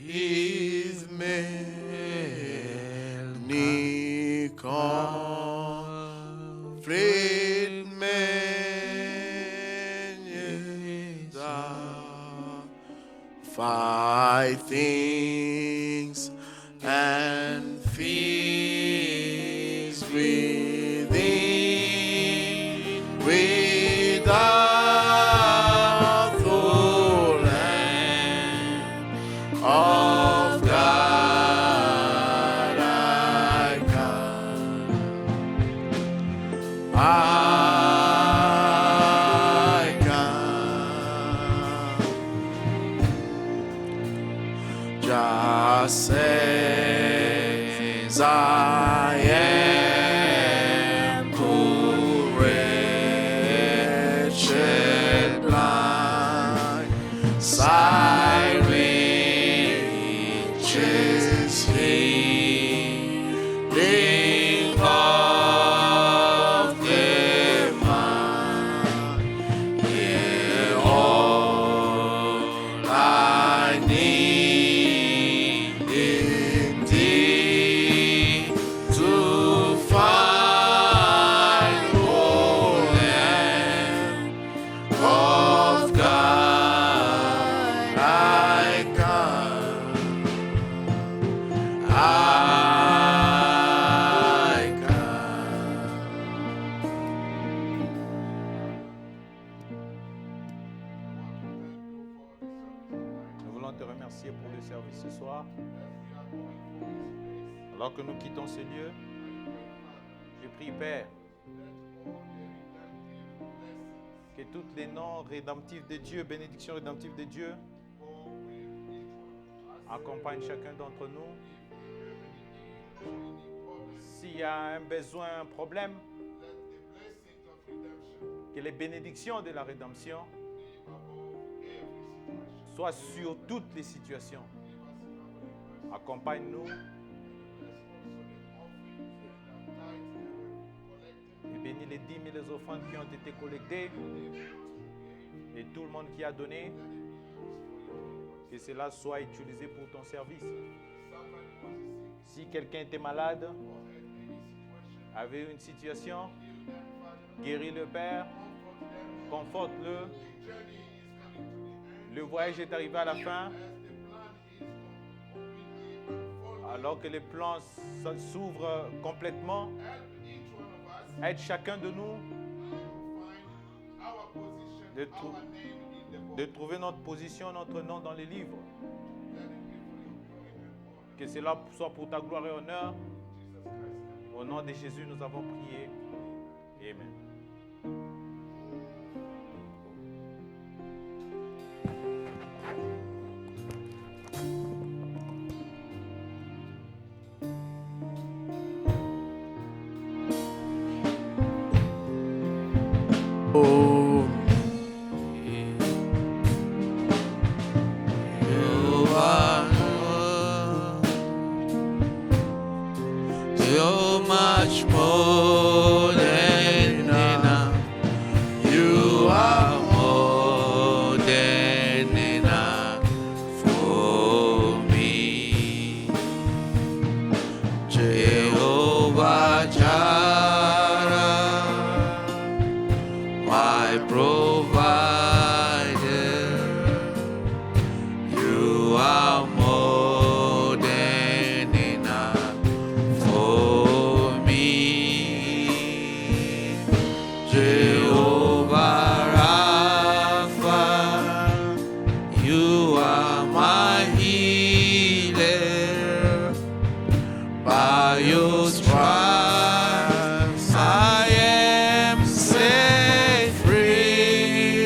With many conflict many fight things and fears within without the land of God I come. I come just as I am, poor, wretched, blind, sight reaches Him. Alors que nous quittons ce lieu, je prie, Père, que tous les noms rédemptifs de Dieu, bénédictions rédemptives de Dieu, accompagnent chacun d'entre nous. S'il y a un besoin, un problème, que les bénédictions de la rédemption soient sur toutes les situations. Accompagne-nous et bénis les dîmes et les offrandes qui ont été collectées et tout le monde qui a donné, que cela soit utilisé pour ton service. Si quelqu'un était malade, avait une situation, guéris le Père, conforte-le. Le voyage est arrivé à la fin. Alors que les plans s'ouvrent complètement, aide chacun de nous de trouver notre position, notre nom dans les livres. Que cela soit pour ta gloire et honneur. Au nom de Jésus, nous avons prié. Amen. You're much more than enough. You are more than enough for me. Jehovah Jireh, my provider. You are more than enough for me. Jehovah Rapha, you are my healer. By your stripes I am set free.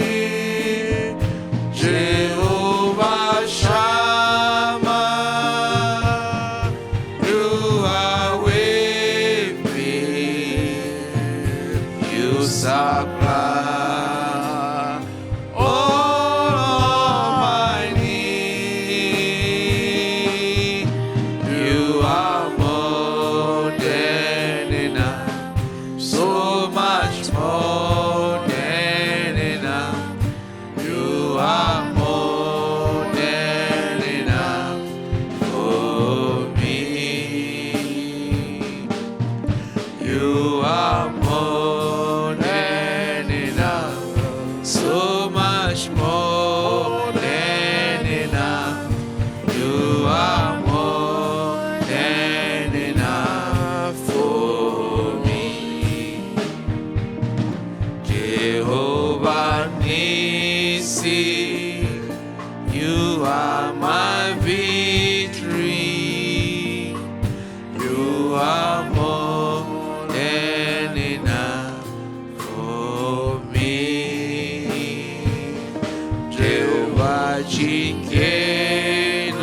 Jehovah Shammah, you are with me. You supply all of my need. You are more than enough, so much more than enough. You are more than enough for me. You are more than enough, so much more than enough. You are more than enough for me. Jehovah Nissi, you are my victory. You are more than enough for me. Jehovah Chikenu,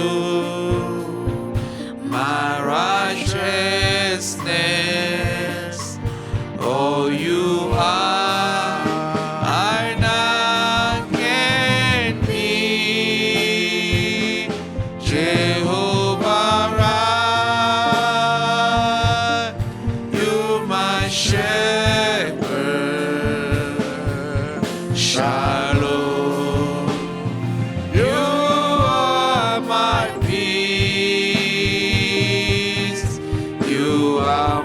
my righteousness. Oh, you are, I now can be. Jehovah Rapha, you my shepherd. Shalom, you are my peace. You are